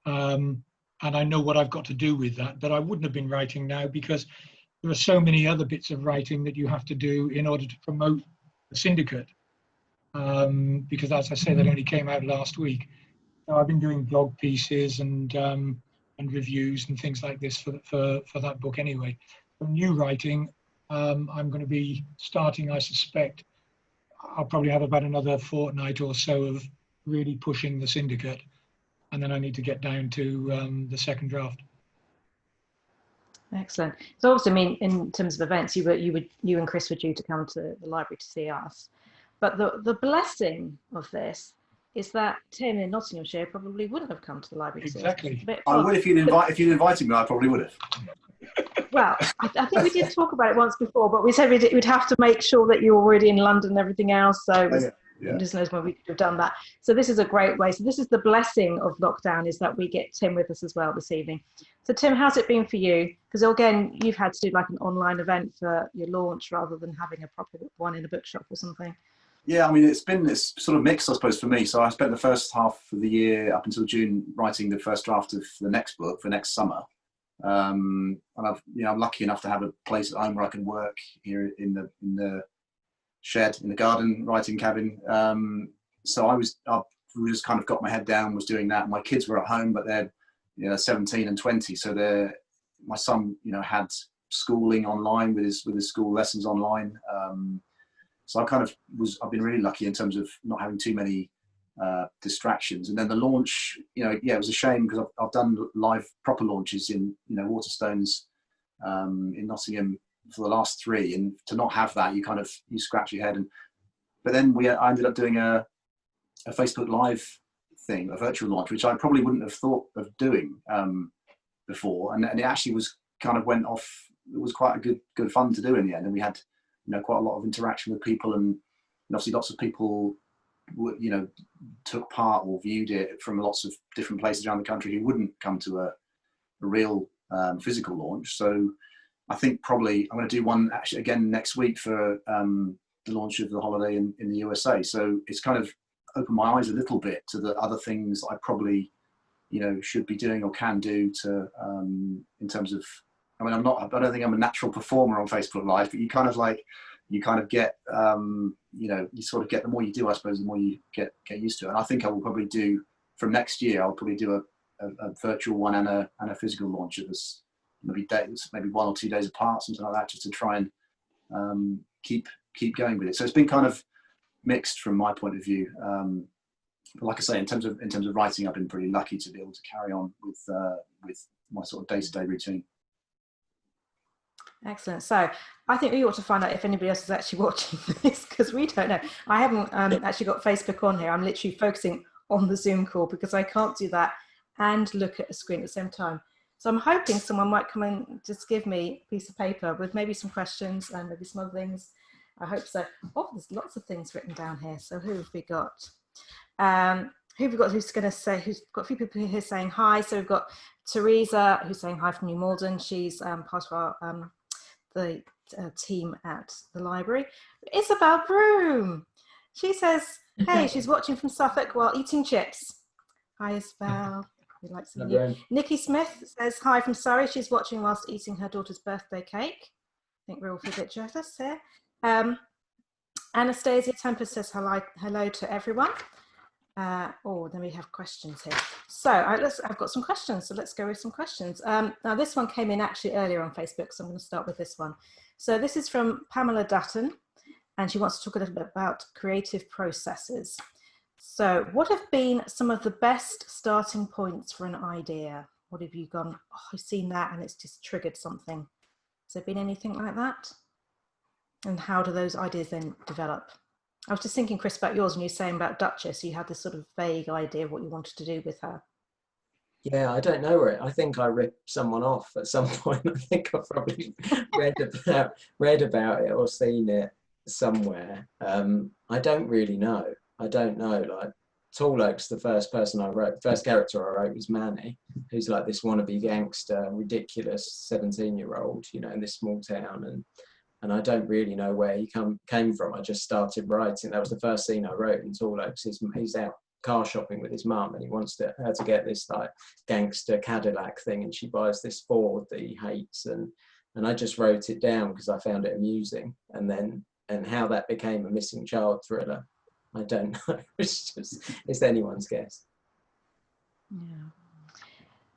C: and I know what I've got to do with that. But I wouldn't have been writing now, because there are so many other bits of writing that you have to do in order to promote the Syndicate. Because, as I say, that only came out last week. So I've been doing blog pieces and reviews and things like this for that book anyway. For new writing, I'm going to be starting, I suspect, I'll probably have about another fortnight or so of really pushing the Syndicate, and then I need to get down to the second draft.
B: Excellent. So obviously, I mean, in terms of events, you and Chris were due to come to the library to see us, but the blessing of this is that Tim in Nottinghamshire probably wouldn't have come to the library.
C: Exactly.
D: I would if you'd invited me. I probably would have.
B: Well, I think we did talk about it once before, but we said we'd have to make sure that you were already in London and everything else. So just knows when we could have done that. So this is a great way. So this is the blessing of lockdown, is that we get Tim with us as well this evening. So Tim, how's it been for you? Because again, you've had to do like an online event for your launch rather than having a proper one in a bookshop or something.
D: Yeah, I mean, it's sort of mixed, I suppose, for me. So I spent the first half of the year up until June writing the first draft of the next book for next summer. And I'm lucky enough to have a place at home where I can work here in the shed in the garden writing cabin. So I just kind of got my head down, was doing that. My kids were at home, but they're 17 and 20, so my son had schooling online with his school lessons online. So I've been really lucky in terms of not having too many distractions. And then the launch, it was a shame because I've done live proper launches in, Waterstones in Nottingham for the last 3, and to not have that, you scratch your head. But then I ended up doing a Facebook Live thing, a virtual launch, which I probably wouldn't have thought of doing before, and it actually was kind of went off. It was quite a good fun to do in the end, and we had quite a lot of interaction with people, and obviously lots of people took part or viewed it from lots of different places around the country who wouldn't come to a real physical launch. So I think probably I'm going to do one actually again next week for the launch of the holiday in the USA. So it's kind of opened my eyes a little bit to the other things I probably should be doing or can do to in terms of, I don't think I'm a natural performer on Facebook Live, but you kind of get you sort of get, the more you do, I suppose, the more you get used to it. And I think I will probably do, from next year, I'll probably do a virtual one and a physical launch of this, maybe 1 or 2 days apart, something like that, just to try and keep going with it. So it's been kind of mixed from my point of view. But like I say, in terms of writing, I've been pretty lucky to be able to carry on with my sort of day-to-day routine.
B: Excellent. So I think we ought to find out if anybody else is actually watching this, because we don't know. I haven't actually got Facebook on here. I'm literally focusing on the Zoom call because I can't do that and look at a screen at the same time. So I'm hoping someone might come and just give me a piece of paper with maybe some questions and maybe some other things. I hope so. Oh, there's lots of things written down here. So who have we got? Who have we got who's going to say, who's got a few people here saying hi. So we've got Teresa, who's saying hi from New Malden. She's part of our the team at the library. Isabel Broom, she says, hey, she's watching from Suffolk while eating chips. Hi, Isabel. We like some you. Nikki Smith says hi from Surrey. She's watching whilst eating her daughter's birthday cake. I think we're all a bit jealous here. Anastasia Tempest says hello to everyone. Then we have questions here. So I've got some questions, so let's go with some questions. Now this one came in actually earlier on Facebook, so I'm going to start with this one. So this is from Pamela Dutton, and she wants to talk a little bit about creative processes. So what have been some of the best starting points for an idea? What have you gone, oh, I've seen that and it's just triggered something. Has there been anything like that? And how do those ideas then develop? I was just thinking, Chris, about yours, and you were saying about Duchess, you had this sort of vague idea of what you wanted to do with her.
E: Yeah, I don't know where I think I ripped someone off at some point. I think I've probably read about it or seen it somewhere. I don't really know. I don't know. Like Tall Oaks, the first character I wrote was Manny, who's like this wannabe gangster, ridiculous 17-year-old, in this small town, and I don't really know where he came from. I just started writing. That was the first scene I wrote in Tall Oaks. He's out car shopping with his mum, and he wants her to get this like gangster Cadillac thing, and she buys this Ford that he hates, and I just wrote it down because I found it amusing. And how that became a missing child thriller, I don't know. It's anyone's guess.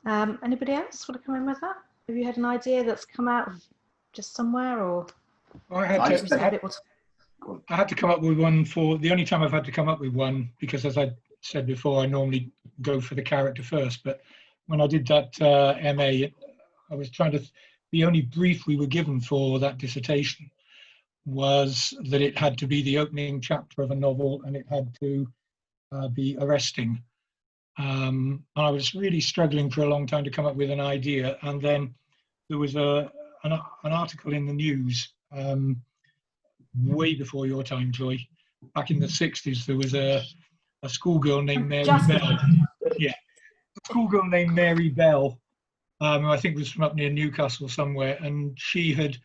B: Yeah. Anybody else want to come in with that? Have you had an idea that's come out of just somewhere, or?
C: I had to come up with one for the only time I've had to come up with one, because as I said before, I normally go for the character first. But when I did that MA, I was the only brief we were given for that dissertation was that it had to be the opening chapter of a novel, and it had to be arresting. And I was really struggling for a long time to come up with an idea. And then there was an article in the news way before your time, Joy. Back in the 60s, there was a schoolgirl named Mary Bell. Yeah, a schoolgirl named Mary Bell, who I think was from up near Newcastle somewhere, and she had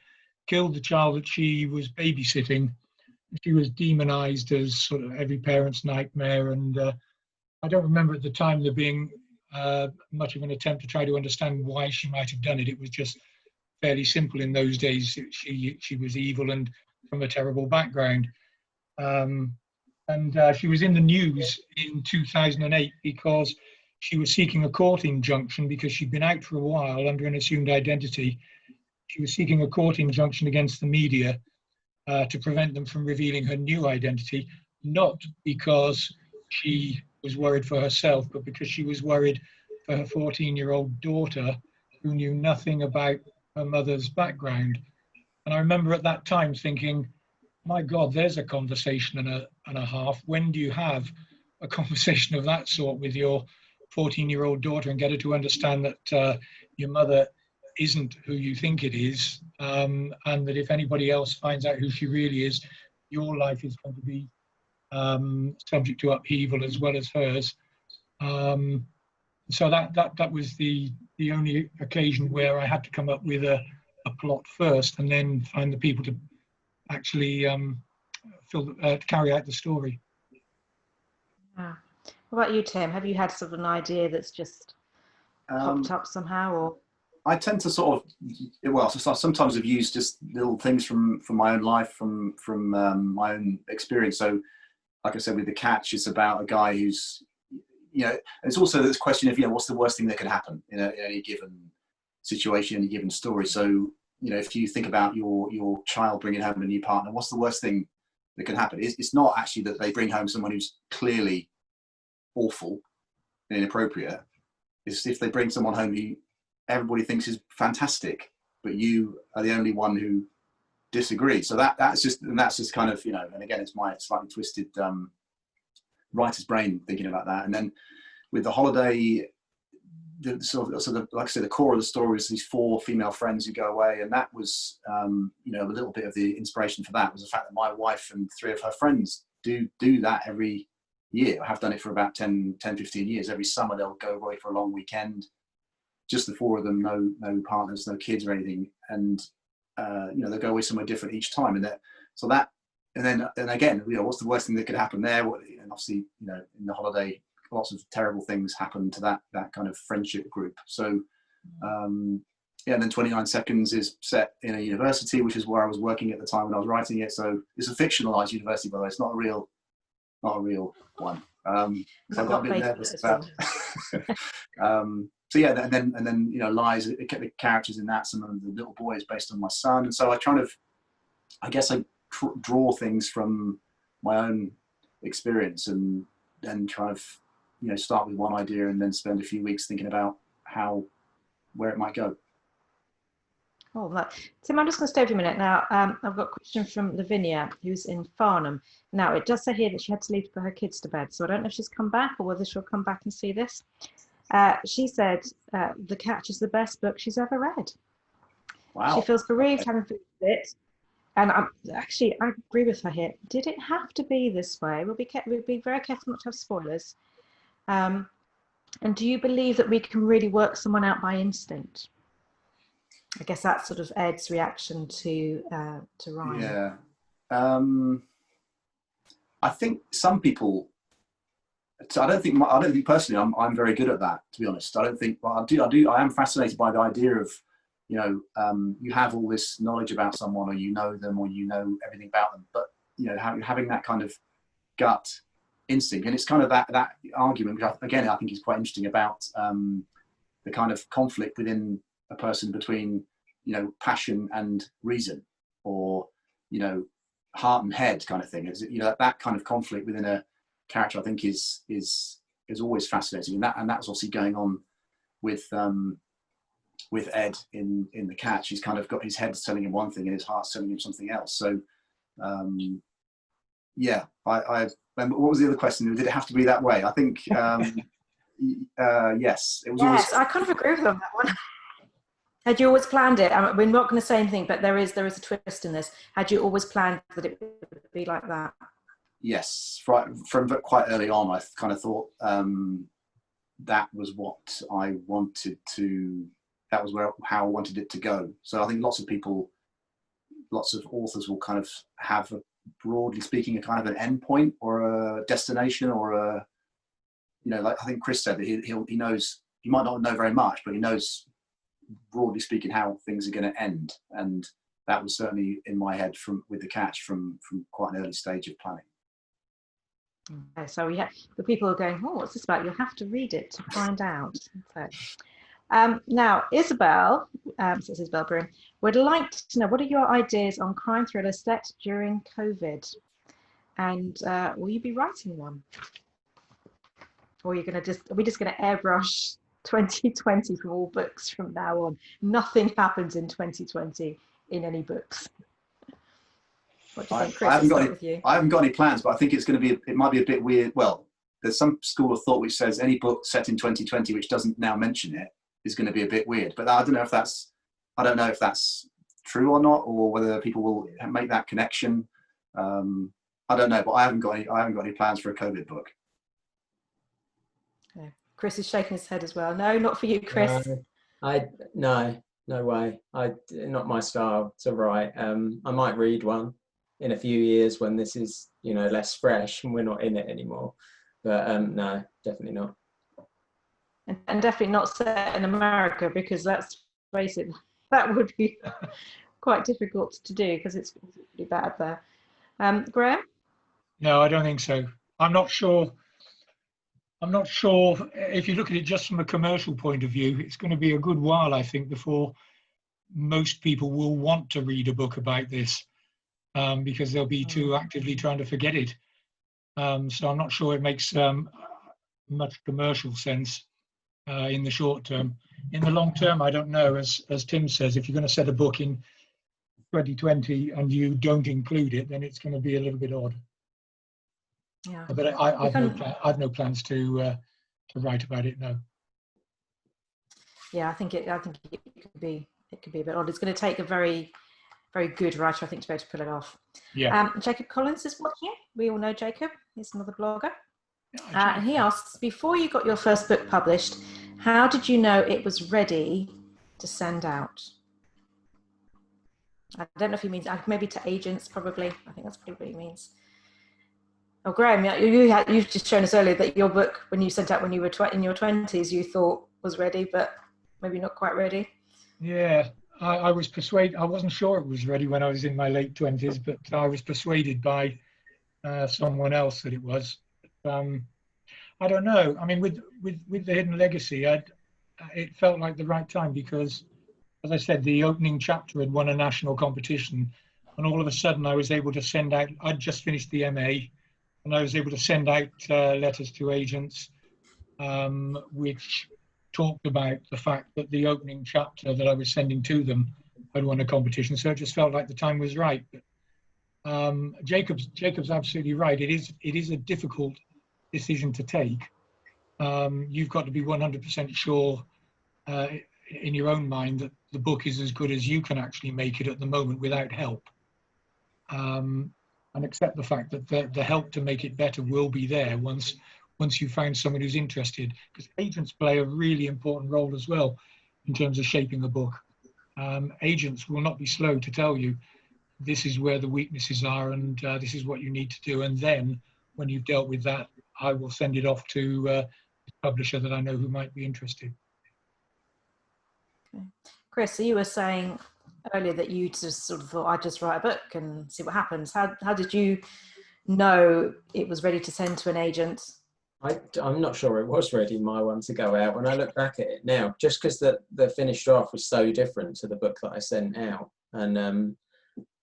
C: killed the child that she was babysitting. She was demonized as sort of every parent's nightmare, and I don't remember at the time there being much of an attempt to try to understand why she might have done it. It was just fairly simple in those days. She was evil and from a terrible background. And she was in the news in 2008 because she was seeking a court injunction because she'd been out for a while under an assumed identity. She was seeking a court injunction against the media to prevent them from revealing her new identity, not because she was worried for herself, but because she was worried for her 14-year-old daughter who knew nothing about her mother's background. And I remember at that time thinking, my God, there's a conversation and a half. When do you have a conversation of that sort with your 14-year-old daughter and get her to understand that your mother isn't who you think it is, and that if anybody else finds out who she really is, your life is going to be subject to upheaval as well as hers. So that was the only occasion where I had to come up with a plot first and then find the people to actually carry out the story.
B: What about you, Tim? Have you had sort of an idea that's just popped up somehow, or?
D: I tend to sort of, well, so sometimes I've used just little things from my own life, from my own experience. So, like I said, with The Catch, it's about a guy who's, you know, it's also this question of, you know, what's the worst thing that could happen in any given situation, any given story. So, you know, if you think about your child bringing home a new partner, what's the worst thing that can happen? It's not actually that they bring home someone who's clearly awful and inappropriate. It's if they bring someone home who everybody thinks is fantastic, but you are the only one who disagrees. So that's just kind of, you know, and again, it's my slightly twisted writer's brain thinking about that. And then with The Holiday, the sort of like I said, the core of the story is these 4 female friends who go away, and that was you know, a little bit of the inspiration for that was the fact that my wife and 3 of her friends do that every year. I have done it for about 10, 15 years. Every summer they'll go away for a long weekend, just the 4 of them, no partners, no kids or anything, and you know, they'll go away somewhere different each time. And then again, you know, what's the worst thing that could happen there? And obviously, you know, in The Holiday, lots of terrible things happen to that kind of friendship group. So yeah, and then 29 Seconds is set in a university, which is where I was working at the time when I was writing it. So it's a fictionalized university, by the way. It's not a real one. So I got a bit nervous about. So yeah, and then you know, Lies, the characters in that, some of the little boys based on my son, and so I guess I draw things from my own experience and kind of, you know, start with one idea and then spend a few weeks thinking about where it might go.
B: Oh, Tim, I'm just going to stay with you a minute now. I've got a question from Lavinia, who's in Farnham. Now, it does say here that she had to leave to put her kids to bed, so I don't know if she's come back or whether she'll come back and see this. She said The Catch is the best book she's ever read.
D: Wow.
B: She feels bereaved having finished it. And I agree with her here. Did it have to be this way? We'll be very careful not to have spoilers. And do you believe that we can really work someone out by instinct? I guess that's sort of Ed's reaction to Ryan.
D: Yeah. I think some people. I don't think personally I'm very good at that, to be honest. I don't think. Well, I am fascinated by the idea of, you know, you have all this knowledge about someone, or you know them, or you know everything about them, but you know, having that kind of gut instinct, and it's kind of that argument, which I think is quite interesting about the kind of conflict within a person between, you know, passion and reason, or, you know, heart and head kind of thing. Is, you know, that kind of conflict within a character, I think is always fascinating, and that's obviously going on with Ed in The Catch. He's kind of got his head telling him one thing and his heart's telling him something else. So yeah, I what was the other question? Did it have to be that way? I think yes, it was.
B: Yes, I kind of agree with you on that one. Had you always planned it? We're not going to say anything, but there is a twist in this. Had you always planned that it would be like that?
D: Yes, from quite early on, I kind of thought that was what I wanted to. That was how I wanted it to go. So I think lots of authors will kind of have, broadly speaking, a kind of an end point or a destination, or a, you know, like I think Chris said that he knows. He might not know very much, but he knows, broadly speaking, how things are going to end. And that was certainly in my head with The Catch from quite an early stage of planning.
B: Okay, so we have the people are going, oh, what's this about? You'll have to read it to find out. So, now, Isabel, says Isabel Broom, would like to know, what are your ideas on crime thrillers set during COVID? And will you be writing one? Or are we just going to airbrush 2020 from all books from now on? Nothing happens in 2020 in any books. What do you think, Chris?
D: I haven't got
B: with you.
D: I haven't got any plans, but I think it's going to be. It might be a bit weird. Well, there's some school of thought which says any book set in 2020 which doesn't now mention it is going to be a bit weird. But I don't know if that's true or not, or whether people will make that connection. I don't know, but I haven't got any plans for a COVID book.
B: Okay. Chris is shaking his head as well. No, not for you, Chris.
E: No way. Not my style to write. I might read one in a few years when this is, less fresh and we're not in it anymore. But no, definitely not.
B: And definitely not set in America, because let's face it, that would be quite difficult to do because it's pretty bad there. Graham?
C: No, I don't think so. I'm not sure if you look at it just from a commercial point of view, it's going to be a good while, I think, before most people will want to read a book about this, because they'll be too actively trying to forget it. So I'm not sure it makes much commercial sense in the short term. In the long term, I don't know. As Tim says, if you're going to set a book in 2020 and you don't include it, then it's going to be a little bit odd.
B: Yeah.
C: But I've no plans to write about it. No.
B: Yeah, I think it could be a bit odd. It's going to take a very, very good writer, I think, to be able to pull it off.
C: Yeah.
B: Jacob Collins is watching. We all know Jacob. He's another blogger.
C: Yeah,
B: and he asks, before you got your first book published, how did you know it was ready to send out? I don't know if he means maybe to agents, probably. I think that's probably what he means. Oh, Graham, you've just shown us earlier that your book, when you sent out when you were in your 20s, you thought was ready, but maybe not quite ready.
C: Yeah, I was persuaded. I wasn't sure it was ready when I was in my late 20s, but I was persuaded by someone else that it was. I don't know. I mean, with The Hidden Legacy, it felt like the right time because, as I said, the opening chapter had won a national competition, and all of a sudden I was able to send out. I'd just finished the MA, and I was able to send out letters to agents, which talked about the fact that the opening chapter that I was sending to them had won a competition. So it just felt like the time was right. Jacob's absolutely right. It is a difficult decision to take. You've got to be 100% sure in your own mind that the book is as good as you can actually make it at the moment without help. And accept the fact that the help to make it better will be there once you find someone who's interested, because agents play a really important role as well in terms of shaping a book. Agents will not be slow to tell you this is where the weaknesses are and this is what you need to do, and then when you've dealt with that, I will send it off to a publisher that I know who might be interested.
B: Okay. Chris, so you were saying earlier that you just sort of thought, I'd just write a book and see what happens. How did you know it was ready to send to an agent?
E: I'm not sure it was ready, my one, to go out. When I look back at it now, just because the finished draft was so different to the book that I sent out, and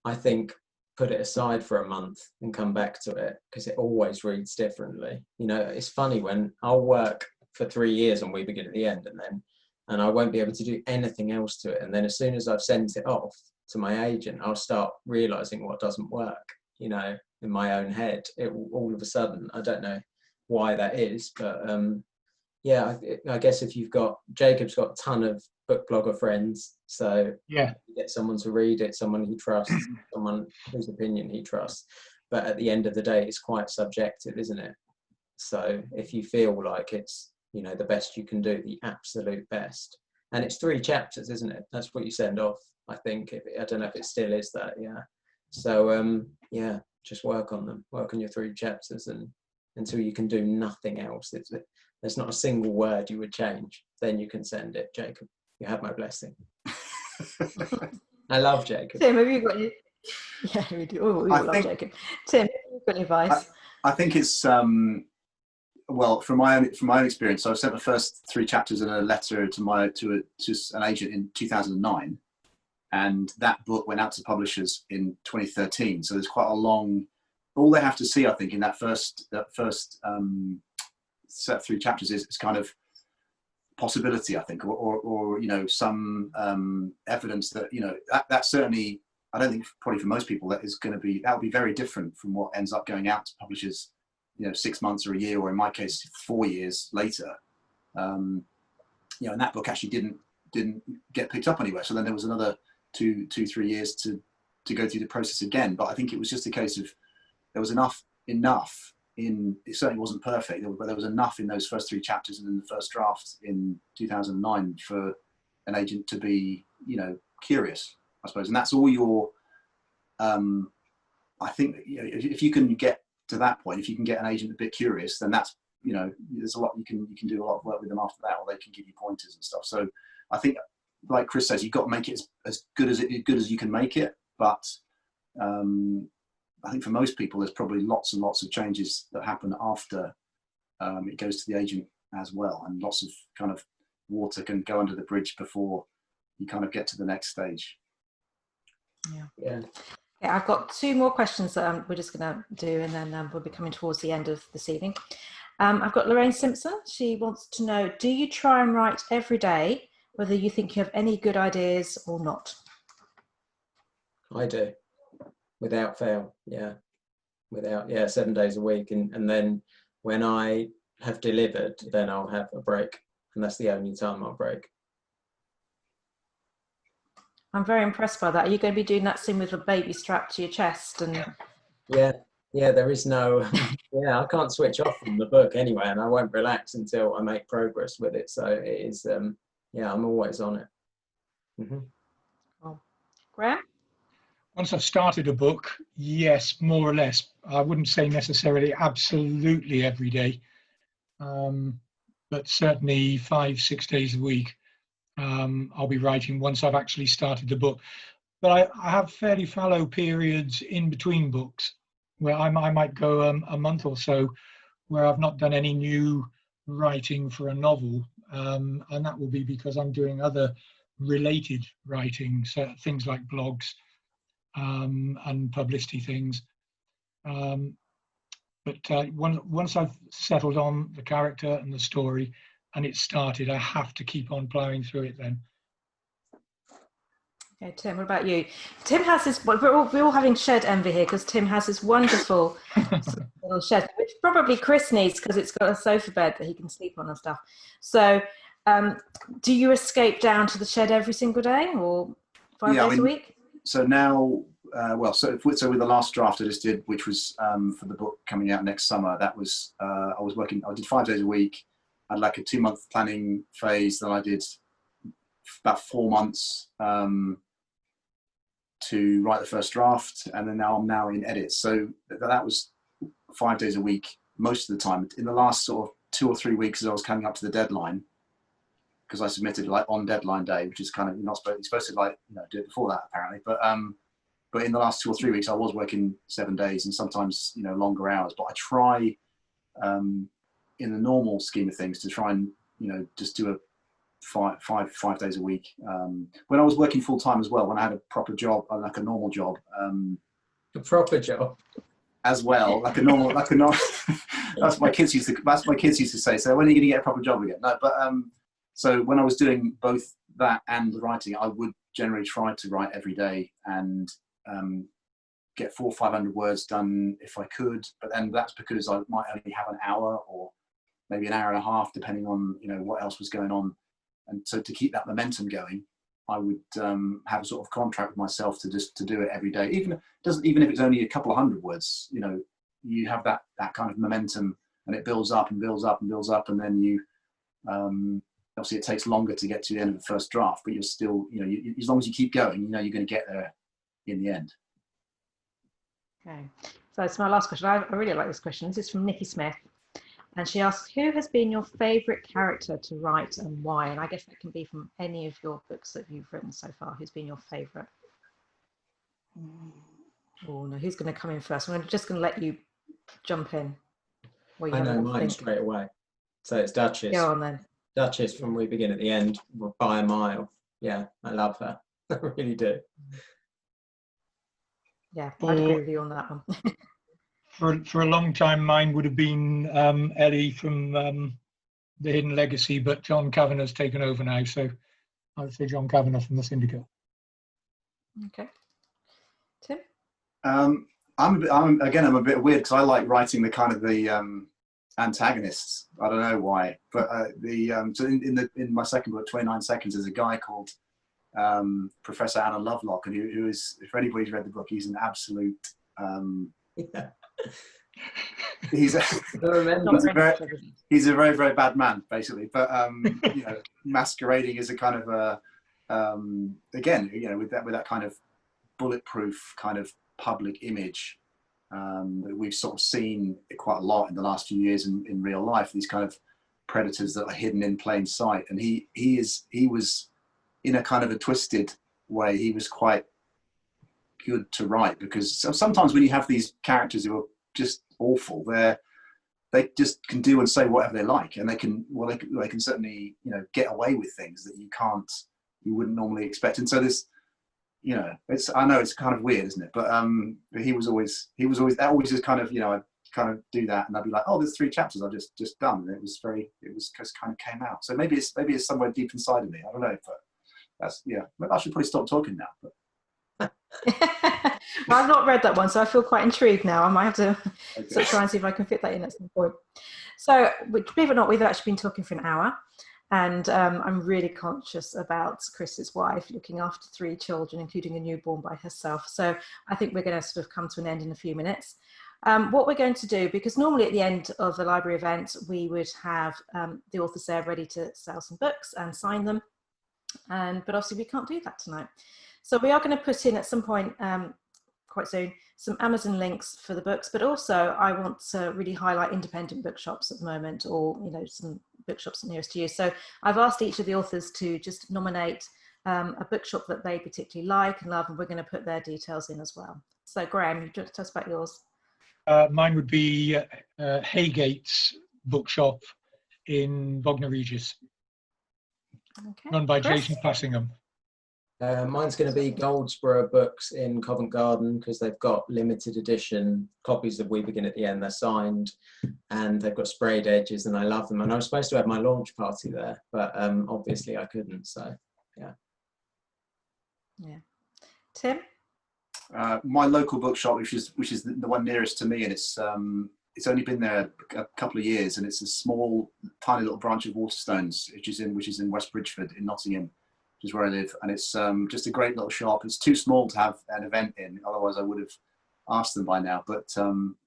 E: I think put it aside for a month and come back to it, because it always reads differently. It's funny when I'll work for 3 years on We Begin at the End, and I won't be able to do anything else to it. And then as soon as I've sent it off to my agent, I'll start realizing what doesn't work, in my own head. All of a sudden, I don't know why that is, but yeah, I guess if Jacob's got a ton of book blogger friends, so
C: yeah,
E: you get someone to read it, someone he trusts, someone whose opinion he trusts. But at the end of the day, it's quite subjective, isn't it? So if you feel like it's the best you can do, the absolute best, and it's 3 chapters, isn't it? That's what you send off, I think. I don't know if it still is that. Yeah. So yeah, just work on them. Work on your 3 chapters, and until you can do nothing else, there's not a single word you would change, then you can send it. Jacob, you have my blessing. I love Jacob.
B: Tim, have you got any? Yeah, we do. Oh, we all love Jacob. Tim, have you got any advice?
D: I think it's well, from my own experience. So I sent the first 3 chapters in a letter to an agent in 2009, and that book went out to publishers in 2013. So there's quite a long. All they have to see, I think, in that first set 3 chapters is kind of possibility, I think, or you know, some evidence that, you know, that certainly, I don't think probably for most people that will be very different from what ends up going out to publishers, you know, 6 months or a year, or in my case 4 years later. You know, and that book actually didn't get picked up anywhere, so then there was another 2-3 years to go through the process again. But I think it was just a case of there was enough in, it certainly wasn't perfect, but there was enough in those first 3 chapters and in the first draft in 2009 for an agent to be, you know, curious, I suppose. And that's all your, I think, you know, if you can get to that point, if you can get an agent a bit curious, then that's, you know, there's a lot you can do a lot of work with them after that, or they can give you pointers and stuff. So I think, like Chris says, you've got to make it as good as you can make it. But I think for most people, there's probably lots and lots of changes that happen after it goes to the agent as well, and lots of kind of water can go under the bridge before you kind of get to the next stage.
B: Yeah. Okay, I've got 2 more questions that we're just going to do, and then we'll be coming towards the end of this evening. I've got Lorraine Simpson. She wants to know, do you try and write every day, whether you think you have any good ideas or not?
E: I do, without fail. Yeah, 7 days a week, and then when I have delivered, then I'll have a break, and that's the only time I'll break.
B: I'm very impressed by that. Are you going to be doing that soon with a baby strapped to your chest? And
E: yeah, there is no, I can't switch off from the book anyway, and I won't relax until I make progress with it. So it is, I'm always on it. Mm-hmm.
B: Cool. Graham?
C: Once I've started a book, yes, more or less. I wouldn't say necessarily absolutely every day, but certainly 5-6 days a week. I'll be writing once I've actually started the book. But I have fairly fallow periods in between books where I might go a month or so where I've not done any new writing for a novel, and that will be because I'm doing other related writing, so things like blogs and publicity things. But once I've settled on the character and the story and it's started, I have to keep on ploughing through it then.
B: Okay, Tim, what about you? Tim has this, we're all having shed envy here because Tim has this wonderful little shed, which probably Chris needs because it's got a sofa bed that he can sleep on and stuff. So do you escape down to the shed every single day, or 5 days a week?
D: So now, so with the last draft I just did, which was for the book coming out next summer, that was, I did 5 days a week. I had like a 2-month planning phase. Then I did about 4 months to write the first draft, and then I'm now in edits. So that was 5 days a week most of the time. In the last sort of 2 or 3 weeks as I was coming up to the deadline, because I submitted like on deadline day, which is kind of, you're supposed to like, you know, do it before that apparently. But in the last 2 or 3 weeks, I was working 7 days and sometimes, you know, longer hours. But I try, in the normal scheme of things, to try and, you know, just do a five days a week. When I was working full time as well, when I had a proper job, like a normal job,
E: a proper job
D: as well, like a normal. That's what my kids used to say. So when are you going to get a proper job again? No, but so when I was doing both that and the writing, I would generally try to write every day and get 400 or 500 words done if I could. But then that's because I might only have an hour or maybe an hour and a half, depending on, you know, what else was going on. And so to keep that momentum going, I would have a sort of contract with myself to do it every day. Even if it's only a couple of 100 words, you know, you have that kind of momentum, and it builds up and builds up and builds up, and then you obviously it takes longer to get to the end of the first draft, but you're still, you know, as long as you keep going, you know, you're going to get there in the end.
B: Okay, so it's my last question. I really like this question. This is from Nikki Smith. And she asks, who has been your favourite character to write and why? And I guess that can be from any of your books that you've written so far. Who's been your favourite? Oh, no, who's going to come in first? I'm just going to let you jump in.
E: I know mine straight away. So it's Duchess.
B: Go on then.
E: Duchess from We Begin at the End, by a mile. Yeah, I love her. I really do.
B: Yeah, I'd agree with you on that one.
C: For a long time, mine would have been Elly from The Hidden Legacy, but John Kavanagh's taken over now, so I would say John Kavanagh from the Syndicate.
B: Okay. Tim?
D: I'm a bit weird because I like writing the kind of the antagonists. I don't know why, but so in my second book, 29 Seconds, there's a guy called Professor Anna Lovelock, and who is, if anybody's read the book, he's an absolute
E: Yeah.
D: he's a he's a very, very bad man, basically, but you know, masquerading as a kind of a again, you know, with that kind of bulletproof kind of public image that we've sort of seen quite a lot in the last few years in real life, these kind of predators that are hidden in plain sight. And he was, in a kind of a twisted way, he was quite good to write, because sometimes when you have these characters who are just awful, they just can do and say whatever they like, and they can certainly, you know, get away with things that you wouldn't normally expect. And so this, you know, I know it's kind of weird, isn't it? But he was always just kind of, you know, I'd kind of do that, and I'd be like, oh, there's 3 chapters I've just done, and it was just kind of came out. So maybe it's somewhere deep inside of me. I don't know, but that's, yeah. I should probably stop talking now. But.
B: Well, I've not read that one, so I feel quite intrigued now. I might have to sort of try and see if I can fit that in at some point. So, believe it or not, we've actually been talking for an hour, and I'm really conscious about Chris's wife looking after 3 children, including a newborn by herself. So I think we're going to sort of come to an end in a few minutes. What we're going to do, because normally at the end of the library event, we would have the authors there ready to sell some books and sign them, but obviously we can't do that tonight. So we are going to put in at some point quite soon some Amazon links for the books, but also I want to really highlight independent bookshops at the moment, or, you know, some bookshops nearest to you. So I've asked each of the authors to just nominate a bookshop that they particularly like and love, and we're going to put their details in as well. So Graham, you want to tell us about yours?
C: Mine would be Haygate's bookshop in Bognor Regis,
B: Okay.
C: run by
B: Chris?
C: Jason Passingham.
E: Mine's going to be Goldsborough Books in Covent Garden, because they've got limited edition copies of We Begin at the End. They're signed and they've got sprayed edges, and I love them. And I was supposed to have my launch party there, but obviously I couldn't. So yeah.
B: Yeah. Tim?
D: My local bookshop, which is the one nearest to me, and it's only been there a couple of years, and it's a small, tiny little branch of Waterstones, which is in West Bridgford in Nottingham, which is where I live, and it's just a great little shop. It's too small to have an event in, otherwise I would have asked them by now. But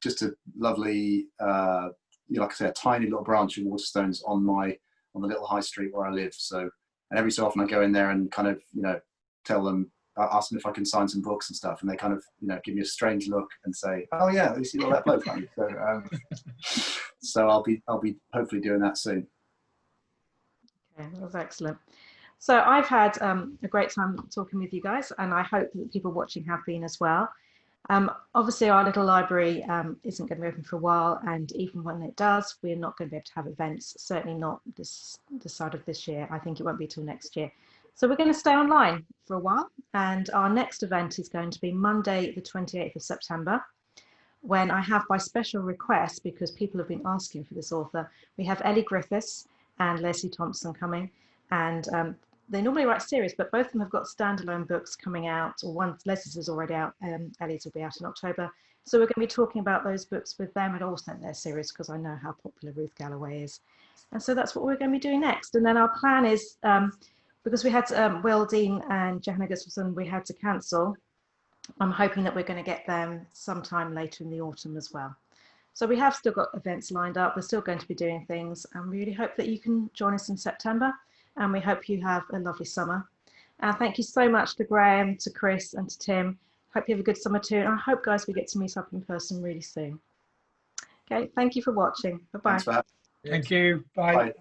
D: just a lovely, you know, like I say, a tiny little branch of Waterstones on the little high street where I live. So, and every so often I go in there and kind of, you know, ask them if I can sign some books and stuff, and they kind of, you know, give me a strange look and say, "Oh yeah, you see all that bloke." So I'll be hopefully doing that soon.
B: Okay, that was excellent. So I've had a great time talking with you guys, and I hope that people watching have been as well. Obviously, our little library isn't going to be open for a while, and even when it does, we're not going to be able to have events, certainly not this side of this year. I think it won't be till next year. So we're going to stay online for a while, and our next event is going to be Monday, the 28th of September, when I have, by special request, because people have been asking for this author, we have Elly Griffiths and Lesley Thomson coming, and they normally write series, but both of them have got standalone books coming out, or one, Leslie's is already out, Elly's will be out in October. So we're going to be talking about those books with them, and also their series, because I know how popular Ruth Galloway is. And so that's what we're going to be doing next. And then our plan is, because we had Will Dean and Johanna Gustafson, we had to cancel. I'm hoping that we're going to get them sometime later in the autumn as well. So we have still got events lined up. We're still going to be doing things, and we really hope that you can join us in September. And we hope you have a lovely summer. Thank you so much to Graham, to Chris, and to Tim. Hope you have a good summer too. And I hope, guys, we get to meet up in person really soon. Okay, thank you for watching. Bye-bye.
D: Thanks for having me.
C: Thank you. Bye.
D: Bye.